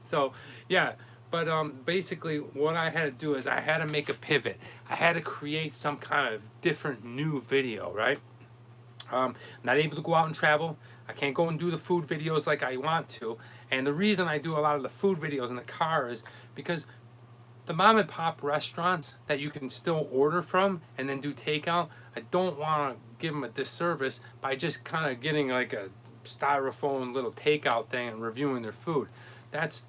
[SPEAKER 1] So, yeah. But basically, what I had to do is I had to make a pivot. I had to create some kind of different new video, right? Not able to go out and travel. I can't go and do the food videos like I want to. And the reason I do a lot of the food videos in the car is because the mom and pop restaurants that you can still order from and then do takeout, I don't want to give them a disservice by just kind of getting like a styrofoam little takeout thing and reviewing their food. That's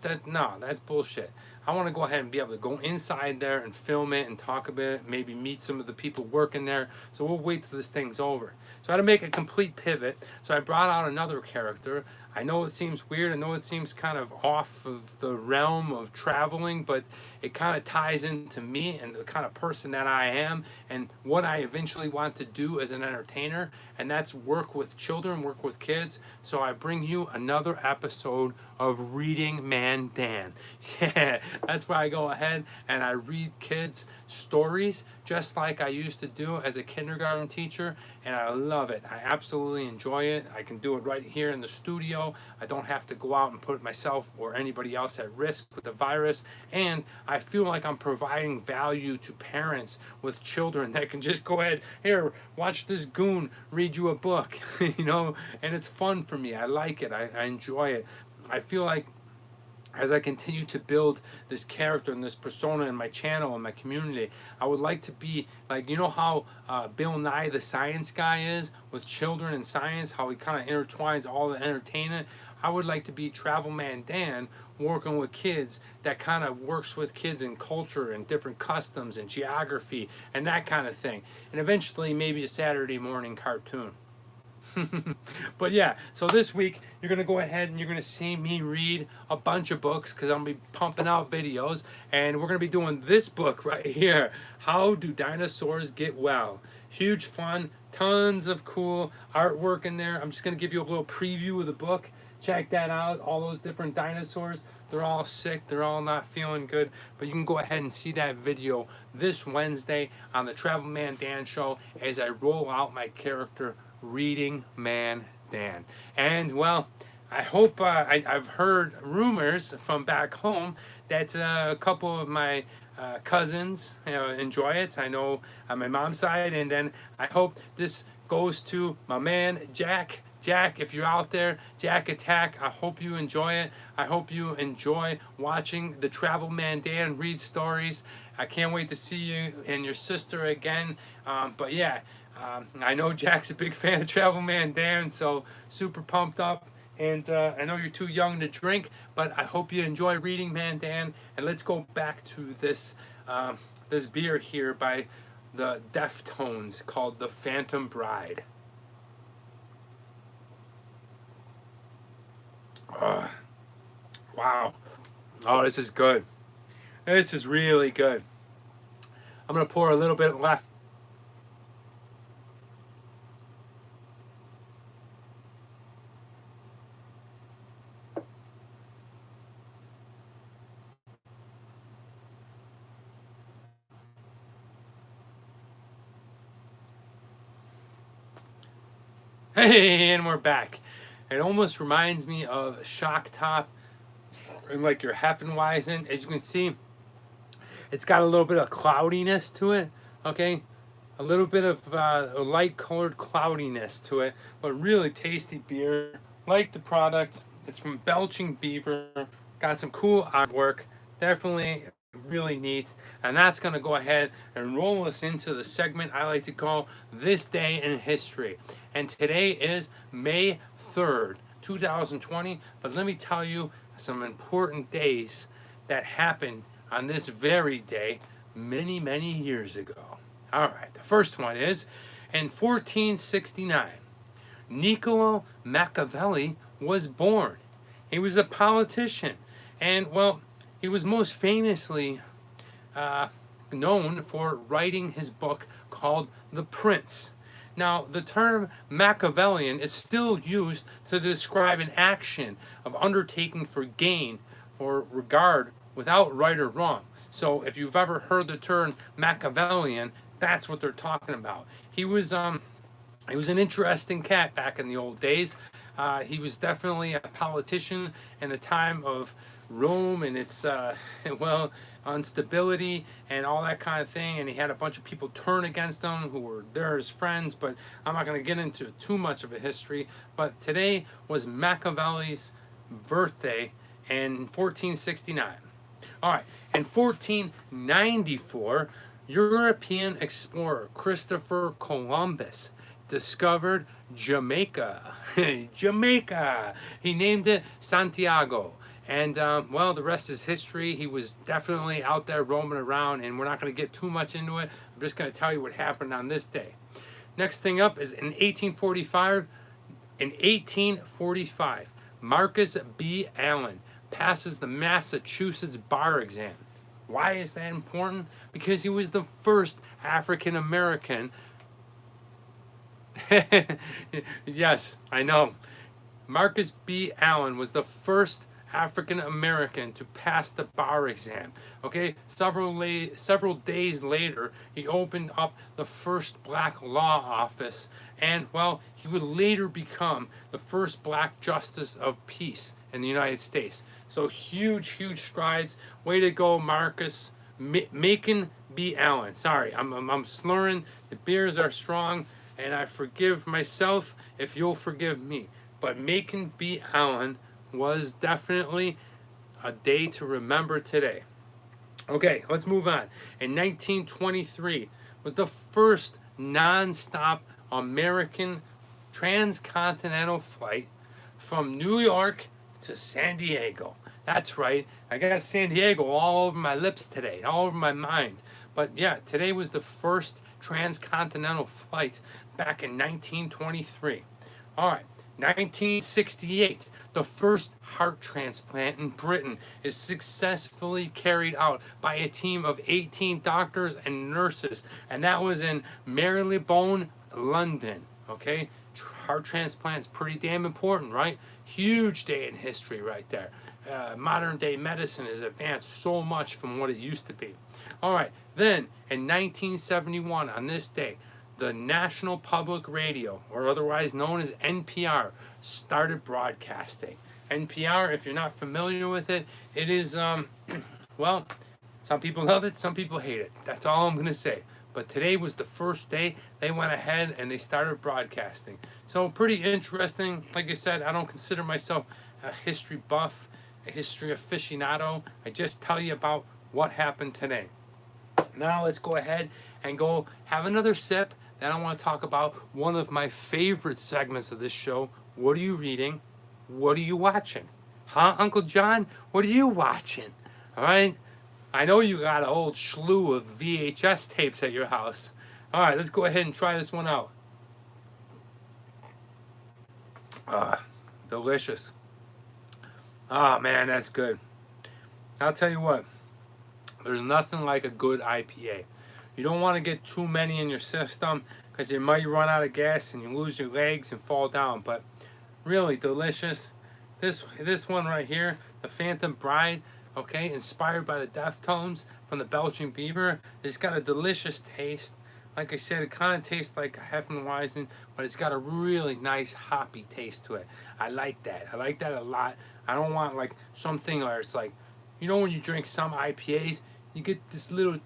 [SPEAKER 1] bullshit. I want to go ahead and be able to go inside there and film it and talk a bit, maybe meet some of the people working there. So we'll wait till this thing's over. So I had to make a complete pivot. So I brought out another character. I know it seems weird. I know it seems kind of off of the realm of traveling, but it kind of ties into me and the kind of person that I am and what I eventually want to do as an entertainer, and that's work with children, work with kids. So I bring you another episode of Reading Man Dan. Yeah, that's where I go ahead and I read kids stories just like I used to do as a kindergarten teacher, and I love it. I absolutely enjoy it. I can do it right here in the studio. I don't have to go out and put myself or anybody else at risk with the virus, and I feel like I'm providing value to parents with children that can just go ahead, here, watch this goon read you a book, and it's fun for me. I like it. I enjoy it. I feel like as I continue to build this character and this persona in my channel and my community, I would like to be like, how Bill Nye the Science Guy is with children and science, how he kind of intertwines all the entertainment. I would like to be Travel Man Dan working with kids that kind of works with kids in culture and different customs and geography and that kind of thing. And eventually maybe a Saturday morning cartoon. But yeah, so this week you're going to go ahead and you're going to see me read a bunch of books because I'm going to be pumping out videos, and we're going to be doing this book right here, How Do Dinosaurs Get Well? Huge fun, tons of cool artwork in there. I'm just going to give you a little preview of the book. Check that out, all those different dinosaurs. They're all sick, they're all not feeling good, but you can go ahead and see that video this Wednesday on the Travel Man Dan Show as I roll out my character Reading Man Dan. And well, I hope I've heard rumors from back home that a couple of my cousins enjoy it. I know on my mom's side, and then I hope this goes to my man Jack. Jack, if you're out there, Jack Attack, I hope you enjoy it. I hope you enjoy watching the Travel Man Dan read stories. I can't wait to see you and your sister again. But yeah, I know Jack's a big fan of Travel Man Dan, so super pumped up. And I know you're too young to drink, but I hope you enjoy reading, man, Dan. And let's go back to this beer here by the Deftones called the Phantom Bride. Oh, wow. Oh, this is good. This is really good. I'm gonna pour a little bit left. Hey, and we're back. It almost reminds me of Shock Top and like your Heffenweisen. As you can see, it's got a little bit of cloudiness to it. Okay, a little bit of a light colored cloudiness to it, but really tasty beer. Like the product. It's from Belching Beaver. Got some cool artwork. Definitely really neat. And that's going to go ahead and roll us into the segment I like to call This Day in History. And today is May 3rd, 2020. But let me tell you some important days that happened on this very day many, many years ago. All right, the first one is in 1469, Niccolo Machiavelli was born. He was a politician, and well, he was most famously known for writing his book called The Prince. Now, the term Machiavellian is still used to describe an action of undertaking for gain or regard without right or wrong. So, if you've ever heard the term Machiavellian, that's what they're talking about. He was an interesting cat back in the old days. He was definitely a politician in the time of Rome and its, well, instability and all that kind of thing. And he had a bunch of people turn against him who were there as friends, but I'm not going to get into too much of a history. But today was Machiavelli's birthday in 1469. All right, in 1494, European explorer Christopher Columbus discovered Jamaica. Jamaica. He named it Santiago. And, well, the rest is history. He was definitely out there roaming around, and we're not going to get too much into it. I'm just going to tell you what happened on this day. Next thing up is in 1845. In 1845, Marcus B. Allen passes the Massachusetts bar exam. Why is that important? Because he was the first African American. Yes, I know. Marcus B. Allen was the first African American to pass the bar exam. Okay, several days later, he opened up the first black law office, and well, he would later become the first black justice of peace in the United States. So huge strides. Way to go, Marcus. Macon B. Allen. Sorry, I'm slurring. The beers are strong, and I forgive myself if you'll forgive me. But Macon B. Allen was definitely a day to remember today. Okay, let's move on. In 1923 was the first non-stop American transcontinental flight from New York to San Diego. That's right, I got San Diego all over my lips today, all over my mind. But yeah, today was the first transcontinental flight back in 1923. All right, 1968, the first heart transplant in Britain is successfully carried out by a team of 18 doctors and nurses, and that was in Marylebone, London. Okay, heart transplant's pretty damn important, right? Huge day in history right there. Modern day medicine has advanced so much from what it used to be. All right, then in 1971, on this day, the National Public Radio, or otherwise known as NPR, started broadcasting. NPR, if you're not familiar with it, it is, well, some people love it, some people hate it. That's all I'm going to say. But today was the first day they went ahead and they started broadcasting. So pretty interesting. Like I said, I don't consider myself a history buff, a history aficionado. I just tell you about what happened today. Now let's go ahead and go have another sip. Then I want to talk about one of my favorite segments of this show. What are you reading? what are you watching? Huh, Uncle John? What are you watching? All right? I know you got an old slew of VHS tapes at your house. All right, let's go ahead and try this one out. Delicious. Oh, man, that's good. I'll tell you what, there's nothing like a good IPA. You don't want to get too many in your system because you might run out of gas and you lose your legs and fall down. But really delicious. This one right here, the Phantom Bride, okay, inspired by the Deftones from the Belching Beaver. It's got a delicious taste. Like I said, it kind of tastes like a Hefeweizen, but it's got a really nice hoppy taste to it. I like that. I like that a lot. I don't want like something where it's like, you know, when you drink some IPAs, you get this little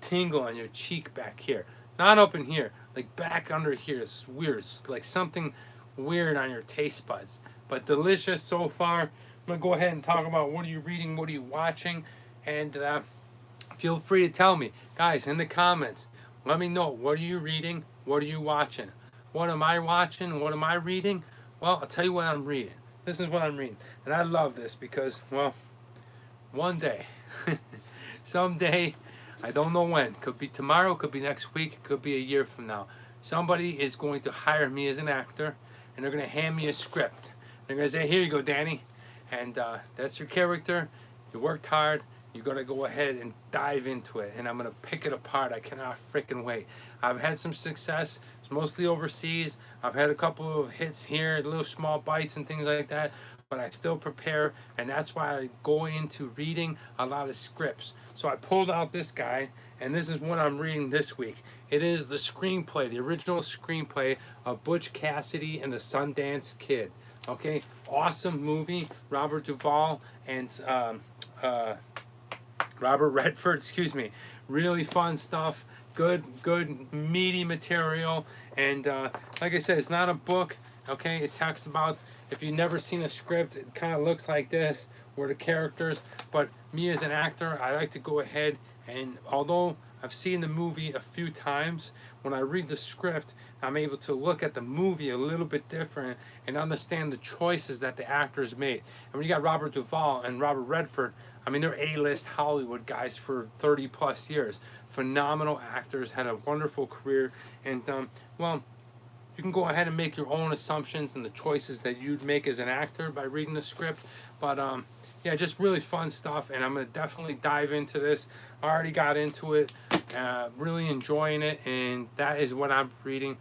[SPEAKER 1] tingle on your cheek back here. Not up in here, like back under here. It's weird. It's like something weird on your taste buds. But delicious so far. I'm going to go ahead and talk about what are you reading, what are you watching, and feel free to tell me. Guys, in the comments, let me know, what are you reading, what are you watching? What am I watching, what am I reading? Well, I'll tell you what I'm reading. This is what I'm reading. And I love this because, well, one day, someday, I don't know when, could be tomorrow, could be next week, could be a year from now, somebody is going to hire me as an actor, and they're going to hand me a script. They're going to say, here you go, Danny, and that's your character, you worked hard, you got to go ahead and dive into it, and I'm going to pick it apart. I cannot freaking wait. I've had some success. It's mostly overseas. I've had a couple of hits here, little small bites and things like that, but I still prepare, and that's why I go into reading a lot of scripts. So I pulled out this guy, and this is what I'm reading this week. It is the screenplay, the original screenplay of Butch Cassidy and the Sundance Kid. Okay, awesome movie. Robert Duvall and Robert Redford, excuse me. Really fun stuff. Good, meaty material. And like I said, it's not a book. Okay, it talks about, if you've never seen a script, it kind of looks like this, where the characters. But me as an actor, I like to go ahead and, although I've seen the movie a few times, when I read the script, I'm able to look at the movie a little bit different and understand the choices that the actors made. And when you got Robert Duvall and Robert Redford, I mean, they're A-list Hollywood guys for 30 plus years. Phenomenal actors, had a wonderful career, and well, you can go ahead and make your own assumptions and the choices that you'd make as an actor by reading the script. But yeah, just really fun stuff, and I'm going to definitely dive into this. I already got into it, really enjoying it, and that is what I'm reading.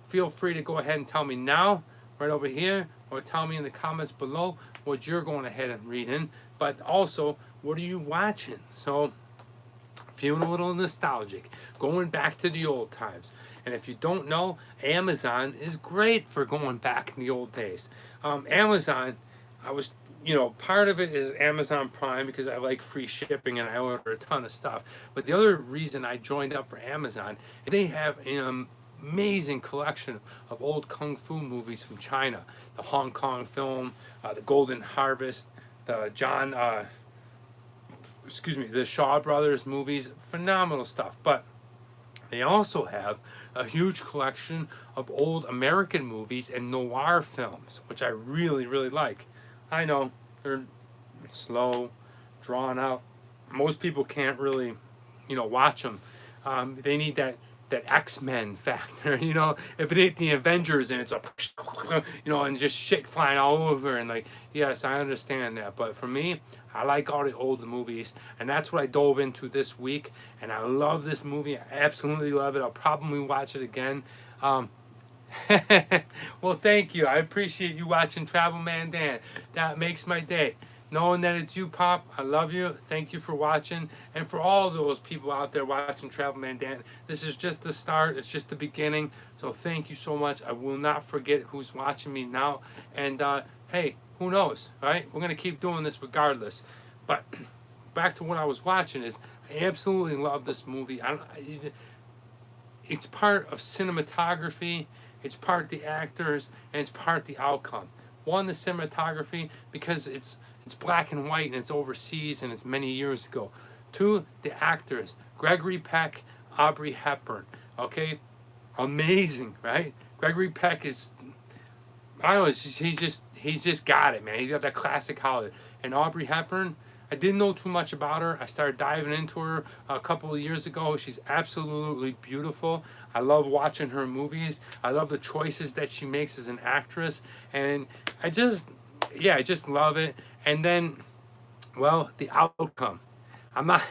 [SPEAKER 1] Feel free to go ahead and tell me now, right over here, or tell me in the comments below what you're going ahead and reading. But also, what are you watching? So, feeling a little nostalgic, going back to the old times. And if you don't know, Amazon is great for going back in the old days. Amazon, I was, you know, part of it is Amazon Prime because I like free shipping and I order a ton of stuff. But the other reason I joined up for Amazon is they have an amazing collection of old kung fu movies from China. The Hong Kong film, the Golden Harvest, the the Shaw Brothers movies, phenomenal stuff. But they also have a huge collection of old American movies and noir films, which I really, really like. I know they're slow, drawn out. Most people can't really, you know, watch them. They need that X-Men factor, you know. If it ain't the Avengers and it's a, you know, and just shit flying all over, and like, yes, I understand that. But for me, I like all the old movies, and that's what I dove into this week. And I love this movie. I absolutely love it. I'll probably watch it again. Well, thank you. I appreciate you watching Travel Man Dan. That makes my day. Knowing that it's you, Pop, I love you. Thank you for watching. And for all those people out there watching Travel Man Dan, this is just the start. It's just the beginning. So thank you so much. I will not forget who's watching me now. And hey, who knows, right? We're going to keep doing this regardless. But back to what I was watching is, I absolutely love this movie. It's part of cinematography. It's part the actors, and it's part the outcome. One, the cinematography, because it's black and white and it's overseas and it's many years ago. Two, the actors, Gregory Peck, Aubrey Hepburn. Okay, amazing, right? Gregory Peck is, I don't know, he's just got it, man. He's got that classic Hollywood. And Audrey Hepburn, I didn't know too much about her. I started diving into her a couple of years ago. She's absolutely beautiful. I love watching her movies. I love the choices that she makes as an actress. And I just love it. And then, well, the outcome. I'm not,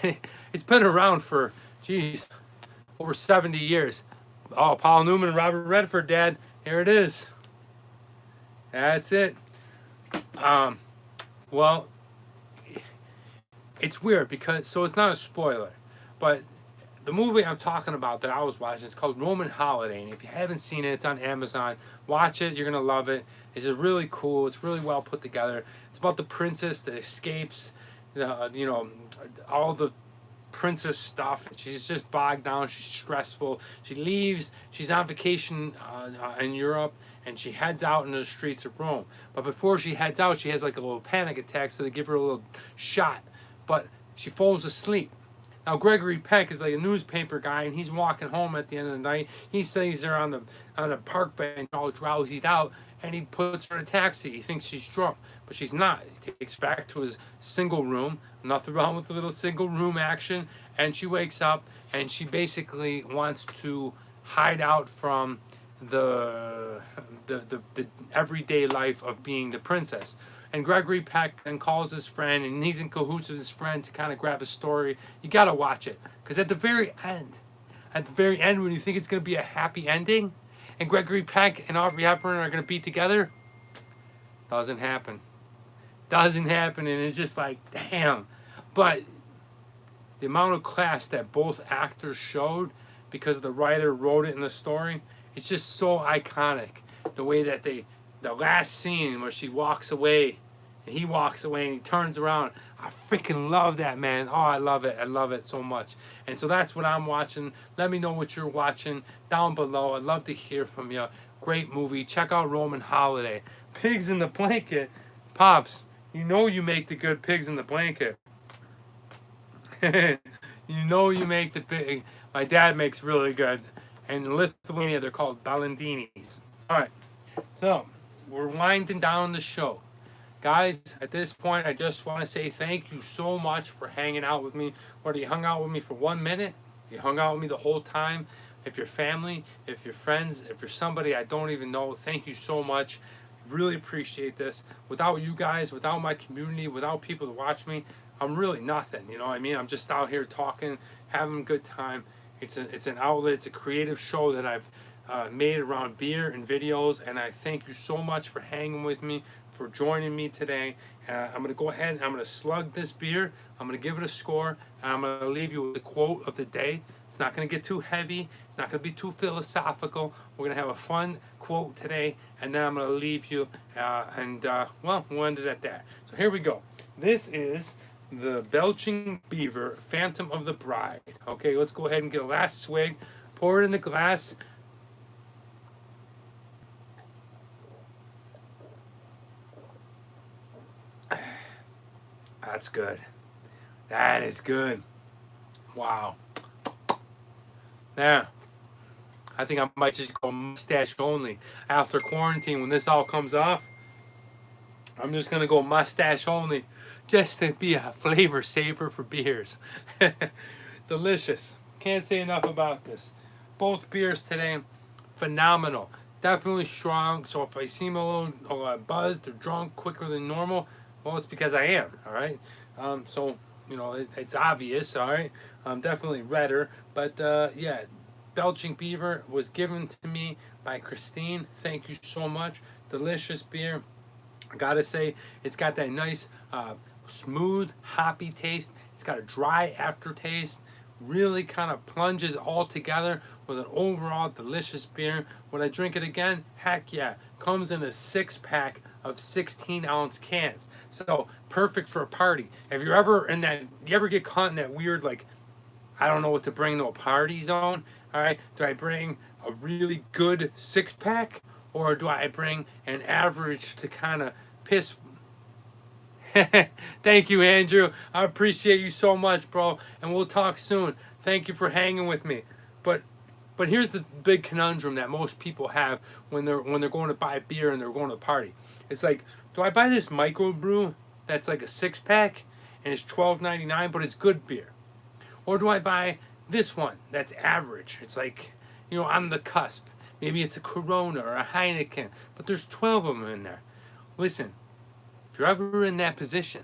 [SPEAKER 1] it's been around for, geez, over 70 years. Oh, Paul Newman and Robert Redford, Dad. Here it is. That's it. Well, it's weird because, so it's not a spoiler, but the movie I'm talking about that I was watching is called Roman Holiday. And if you haven't seen it, it's on Amazon. Watch it. You're going to love it. It's just really cool. It's really well put together. It's about the princess that escapes, you know, all the princess stuff. She's just bogged down. She's stressful. She leaves. She's on vacation in Europe, and she heads out into the streets of Rome. But before she heads out, she has like a little panic attack, so they give her a little shot. But she falls asleep. Now Gregory Peck is like a newspaper guy, and he's walking home at the end of the night. He sees her on the park bench, all drowsied out, and he puts her in a taxi. He thinks she's drunk, but she's not. He takes her back to his single room. Nothing wrong with the little single room action. And she wakes up, and she basically wants to hide out from the everyday life of being the princess. And Gregory Peck then calls his friend, and he's in cahoots with his friend to kind of grab a story. You got to watch it. Because at the very end, when you think it's going to be a happy ending, and Gregory Peck and Audrey Hepburn are going to be together, doesn't happen. Doesn't happen, and it's just like, damn. But the amount of class that both actors showed, because the writer wrote it in the story, it's just so iconic. The way that the last scene where she walks away, and he walks away, and he turns around. I freaking love that, man. Oh, I love it. I love it so much. And so that's what I'm watching. Let me know what you're watching down below. I'd love to hear from you. Great movie. Check out Roman Holiday. Pigs in the Blanket. Pops, you know you make the good pigs in the blanket. You know you make the pig. My dad makes really good. And in Lithuania, they're called balandinis. All right. So, we're winding down the show. Guys, at this point, I just want to say thank you so much for hanging out with me. Whether you hung out with me for 1 minute, you hung out with me the whole time. If you're family, if you're friends, if you're somebody I don't even know, thank you so much. Really appreciate this. Without you guys, without my community, without people to watch me, I'm really nothing. You know what I mean? I'm just out here talking, having a good time. It's an outlet. It's a creative show that I've made around beer and videos, and I thank you so much for hanging with me, for joining me today. I'm going to go ahead and I'm going to slug this beer. I'm going to give it a score, and I'm going to leave you with the quote of the day. It's not going to get too heavy. It's not going to be too philosophical. We're going to have a fun quote today, and then I'm going to leave you, well, we'll end it at that. So here we go. This is the Belching Beaver Phantom of the Bride. Okay, let's go ahead and get a last swig. Pour it in the glass. That's good. That is good. Wow. Yeah. I think I might just go mustache only. After quarantine, when this all comes off, I'm just going to go mustache only just to be a flavor saver for beers. Delicious. Can't say enough about this. Both beers today, phenomenal. Definitely strong. So if I seem a little buzzed or drunk quicker than normal, well, it's because I am, all right? So, you know, it's obvious, all right? I'm definitely redder. But, yeah, Belching Beaver was given to me by Christine. Thank you so much. Delicious beer. I gotta say, it's got that nice, smooth, hoppy taste. It's got a dry aftertaste. Really kind of plunges all together with an overall delicious beer. Would I drink it again? Heck yeah. Comes in a 6-pack of 16-ounce cans. So perfect for a party. If you're ever in that, you ever get caught in that weird, like, I don't know what to bring to a party zone? All right, do I bring a really good 6-pack, or do I bring an average to kind of piss? Thank you, Andrew. I appreciate you so much, bro. And we'll talk soon. Thank you for hanging with me. But here's the big conundrum that most people have when they're going to buy beer and they're going to a party. It's like, do I buy this microbrew that's like a 6-pack and it's $12.99, but it's good beer? Or do I buy this one that's average? It's like, on the cusp. Maybe it's a Corona or a Heineken, but there's 12 of them in there. Listen, if you're ever in that position,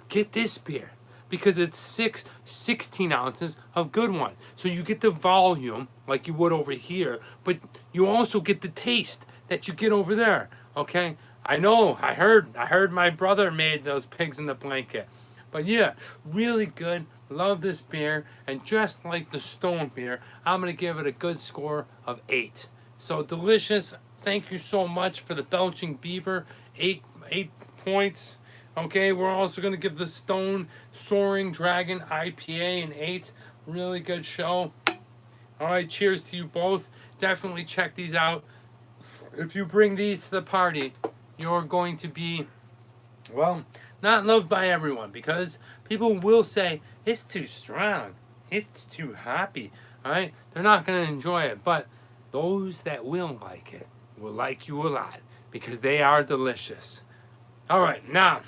[SPEAKER 1] get this beer because it's 16 ounces of good one. So you get the volume like you would over here, but you also get the taste that you get over there. Okay? I know, I heard my brother made those pigs in the blanket. But yeah, really good. Love this beer. And just like the Stone beer, I'm going to give it a good score of 8. So delicious. Thank you so much for the Belching Beaver. 8 points. Okay, we're also going to give the Stone Soaring Dragon IPA an 8. Really good show. All right, cheers to you both. Definitely check these out. If you bring these to the party, you're going to be, well, not loved by everyone because people will say, it's too strong, it's too hoppy, all right? They're not going to enjoy it, but those that will like it will like you a lot because they are delicious. All right, now,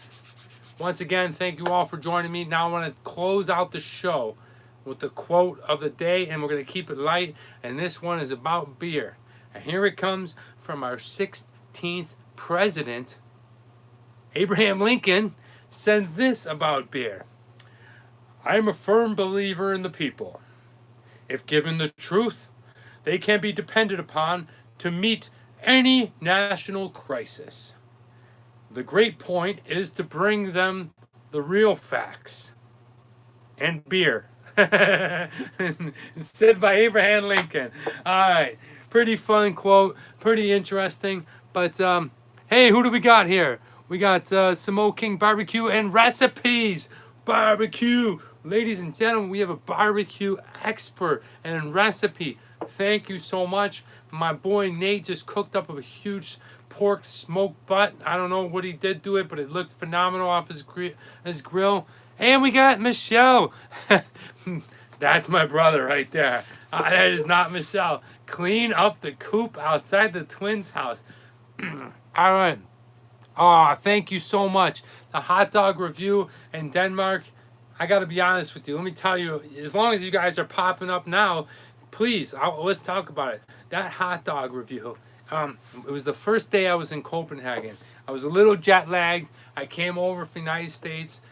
[SPEAKER 1] once again, thank you all for joining me. Now I want to close out the show with the quote of the day, and we're going to keep it light, and this one is about beer. And here it comes from our 16th president, Abraham Lincoln, said this about beer. I am a firm believer in the people. If given the truth, they can be depended upon to meet any national crisis. The great point is to bring them the real facts. And beer. Said by Abraham Lincoln. All right. Pretty fun quote. Pretty interesting. But, hey, who do we got here? We got Samo King Barbecue and Recipes. Barbecue. Ladies and gentlemen, we have a barbecue expert and recipe. Thank you so much. My boy Nate just cooked up a huge pork smoked butt. I don't know what he did to it, but it looked phenomenal off his grill. And we got Michelle. That's my brother right there. That is not Michelle. Clean up the coop outside the twins' house. All right. Oh, thank you so much. The hot dog review in Denmark. I got to be honest with you. Let me tell you, as long as you guys are popping up now, please, let's talk about it. That hot dog review. It was the first day I was in Copenhagen. I was a little jet lagged. I came over from the United States.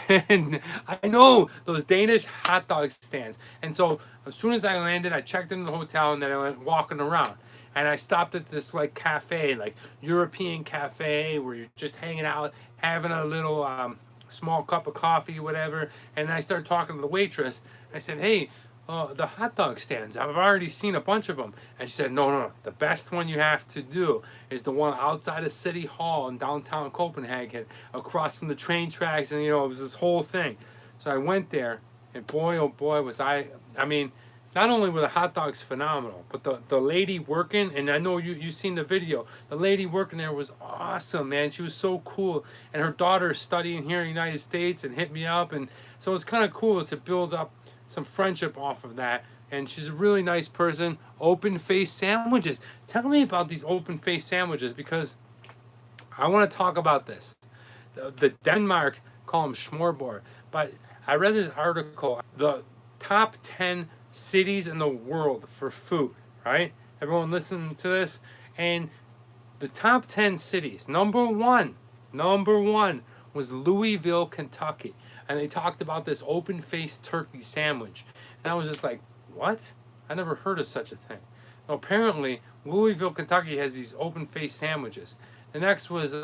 [SPEAKER 1] And I know those Danish hot dog stands. And so as soon as I landed, I checked into the hotel and then I went walking around. And I stopped at this like cafe, like European cafe, where you're just hanging out, having a little small cup of coffee, whatever. And I started talking to the waitress. I said, hey, the hot dog stands, I've already seen a bunch of them. And she said, no, the best one you have to do is the one outside of City Hall in downtown Copenhagen, across from the train tracks, and it was this whole thing. So I went there, and boy, oh boy, was I mean, not only were the hot dogs phenomenal, but the lady working, and I know you've seen the video, the lady working there was awesome, man. She was so cool, and her daughter is studying here in the United States and hit me up, and so it's kind of cool to build up some friendship off of that. And she's a really nice person. Open face sandwiches. Tell me about these open face sandwiches, because I want to talk about this. The Denmark call them smørrebrød, but I read this article, the top 10 cities in the world for food, right? Everyone listen to this. And the top 10 cities, number one was Louisville, Kentucky. And they talked about this open-faced turkey sandwich. And I was just like, what? I never heard of such a thing. Well, apparently, Louisville, Kentucky has these open-faced sandwiches. The next was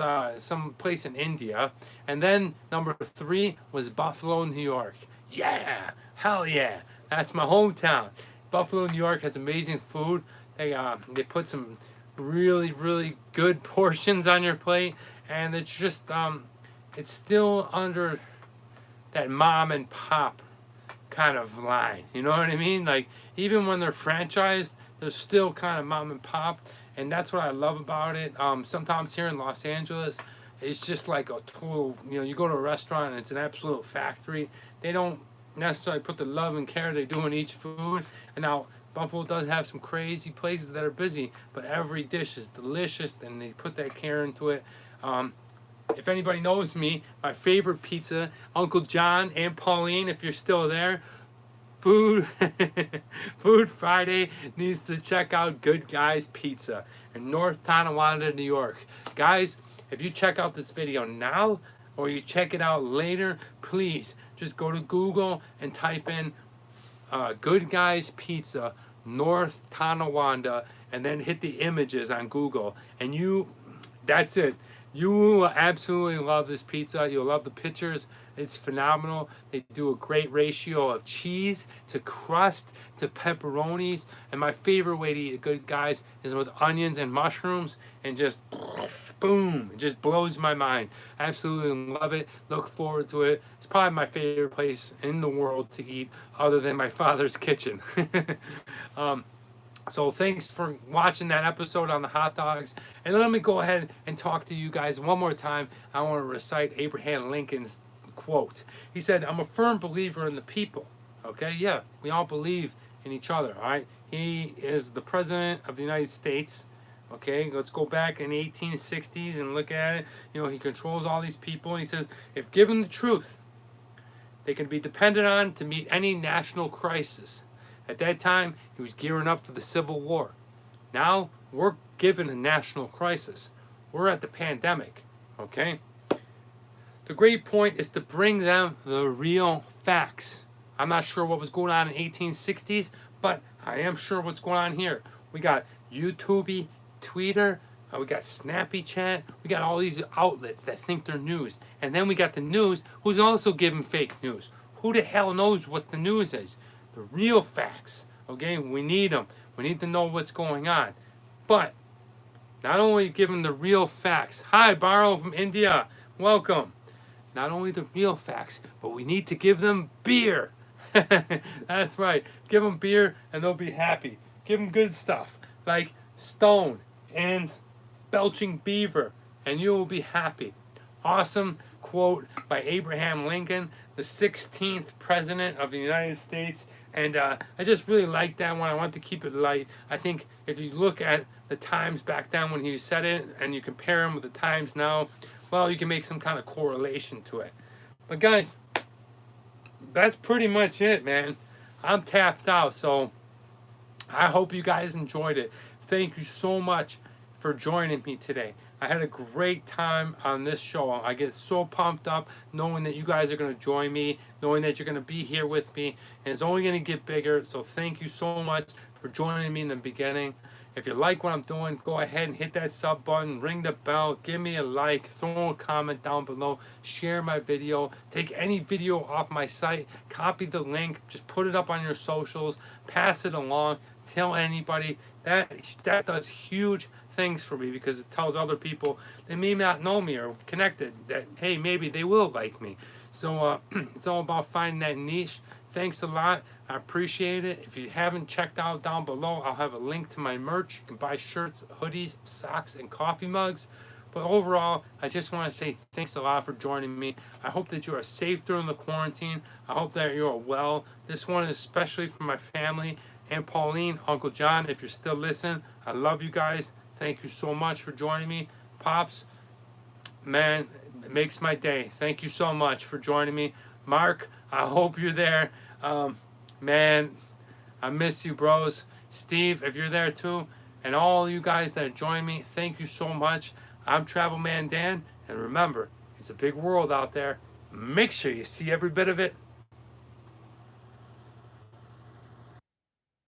[SPEAKER 1] some place in India. And then number 3 was Buffalo, New York. Yeah, hell yeah. That's my hometown. Buffalo, New York has amazing food. They put some really, really good portions on your plate. And it's just, it's still under that mom and pop kind of line, you know what I mean? Like, even when they're franchised, they're still kind of mom and pop, and that's what I love about it. Sometimes here in Los Angeles, it's just like a total, you go to a restaurant and it's an absolute factory. They don't necessarily put the love and care they do in each food. And now Buffalo does have some crazy places that are busy, but every dish is delicious and they put that care into it. If anybody knows me, my favorite pizza, Uncle John and Pauline, if you're still there, Food Food Friday needs to check out Good Guys Pizza in North Tonawanda, New York. Guys, if you check out this video now or you check it out later, please just go to Google and type in Good Guys Pizza, North Tonawanda, and then hit the images on Google. And that's it. You will absolutely love this pizza. You'll love the pictures. It's phenomenal. They do a great ratio of cheese to crust to pepperonis. And my favorite way to eat it, Good Guys, is with onions and mushrooms, and just boom, it just blows my mind. Absolutely love it. Look forward to it. It's probably my favorite place in the world to eat other than my father's kitchen. So thanks for watching that episode on the hot dogs. And let me go ahead and talk to you guys one more time. I want to recite Abraham Lincoln's quote. He said, "I'm a firm believer in the people." Okay, yeah, we all believe in each other, all right? He is the president of the United States. Okay, let's go back in the 1860s and look at it. You know, he controls all these people. And he says, if given the truth, they can be depended on to meet any national crisis. At that time, he was gearing up for the Civil War. Now, we're given a national crisis. We're at the pandemic, okay? The great point is to bring them the real facts. I'm not sure what was going on in the 1860s, but I am sure what's going on here. We got YouTube, Twitter, we got Snappy Chat, we got all these outlets that think they're news. And then we got the news who's also giving fake news. Who the hell knows what the news is? The real facts, okay? We need them. We need to know what's going on. But not only give them the real facts. Hi, Baro from India. Welcome. Not only the real facts, but we need to give them beer. That's right. Give them beer and they'll be happy. Give them good stuff like Stone and Belching Beaver, and you will be happy. Awesome quote by Abraham Lincoln, the 16th president of the United States. And I just really like that one. I want to keep it light. I think if you look at the times back then when he said it and you compare them with the times now, well, you can make some kind of correlation to it. But guys, that's pretty much it, man. I'm tapped out, so I hope you guys enjoyed it. Thank you so much for joining me today. I had a great time on this show. I get so pumped up knowing that you guys are going to join me, knowing that you're going to be here with me, and it's only going to get bigger. So thank you so much for joining me in the beginning. If you like what I'm doing, go ahead and hit that sub button, ring the bell, give me a like, throw a comment down below, share my video, take any video off my site, copy the link, just put it up on your socials, pass it along, tell anybody. That does huge things for me because it tells other people they may not know me or connected that, hey, maybe they will like me. So it's all about finding that niche. Thanks a lot. I appreciate it. If you haven't checked out down below, I'll have a link to my merch. You can buy shirts, hoodies, socks, and coffee mugs. But overall, I just want to say thanks a lot for joining me. I hope that you are safe during the quarantine. I hope that you are well. This one is especially for my family and Pauline, Uncle John. If you're still listening, I love you guys. Thank you so much for joining me. Pops, man, it makes my day. Thank you so much for joining me. Mark, I hope you're there. Man, I miss you, bros. Steve, if you're there too, and all you guys that join me, thank you so much. I'm Travel Man Dan, and remember, it's a big world out there. Make sure you see every bit of it.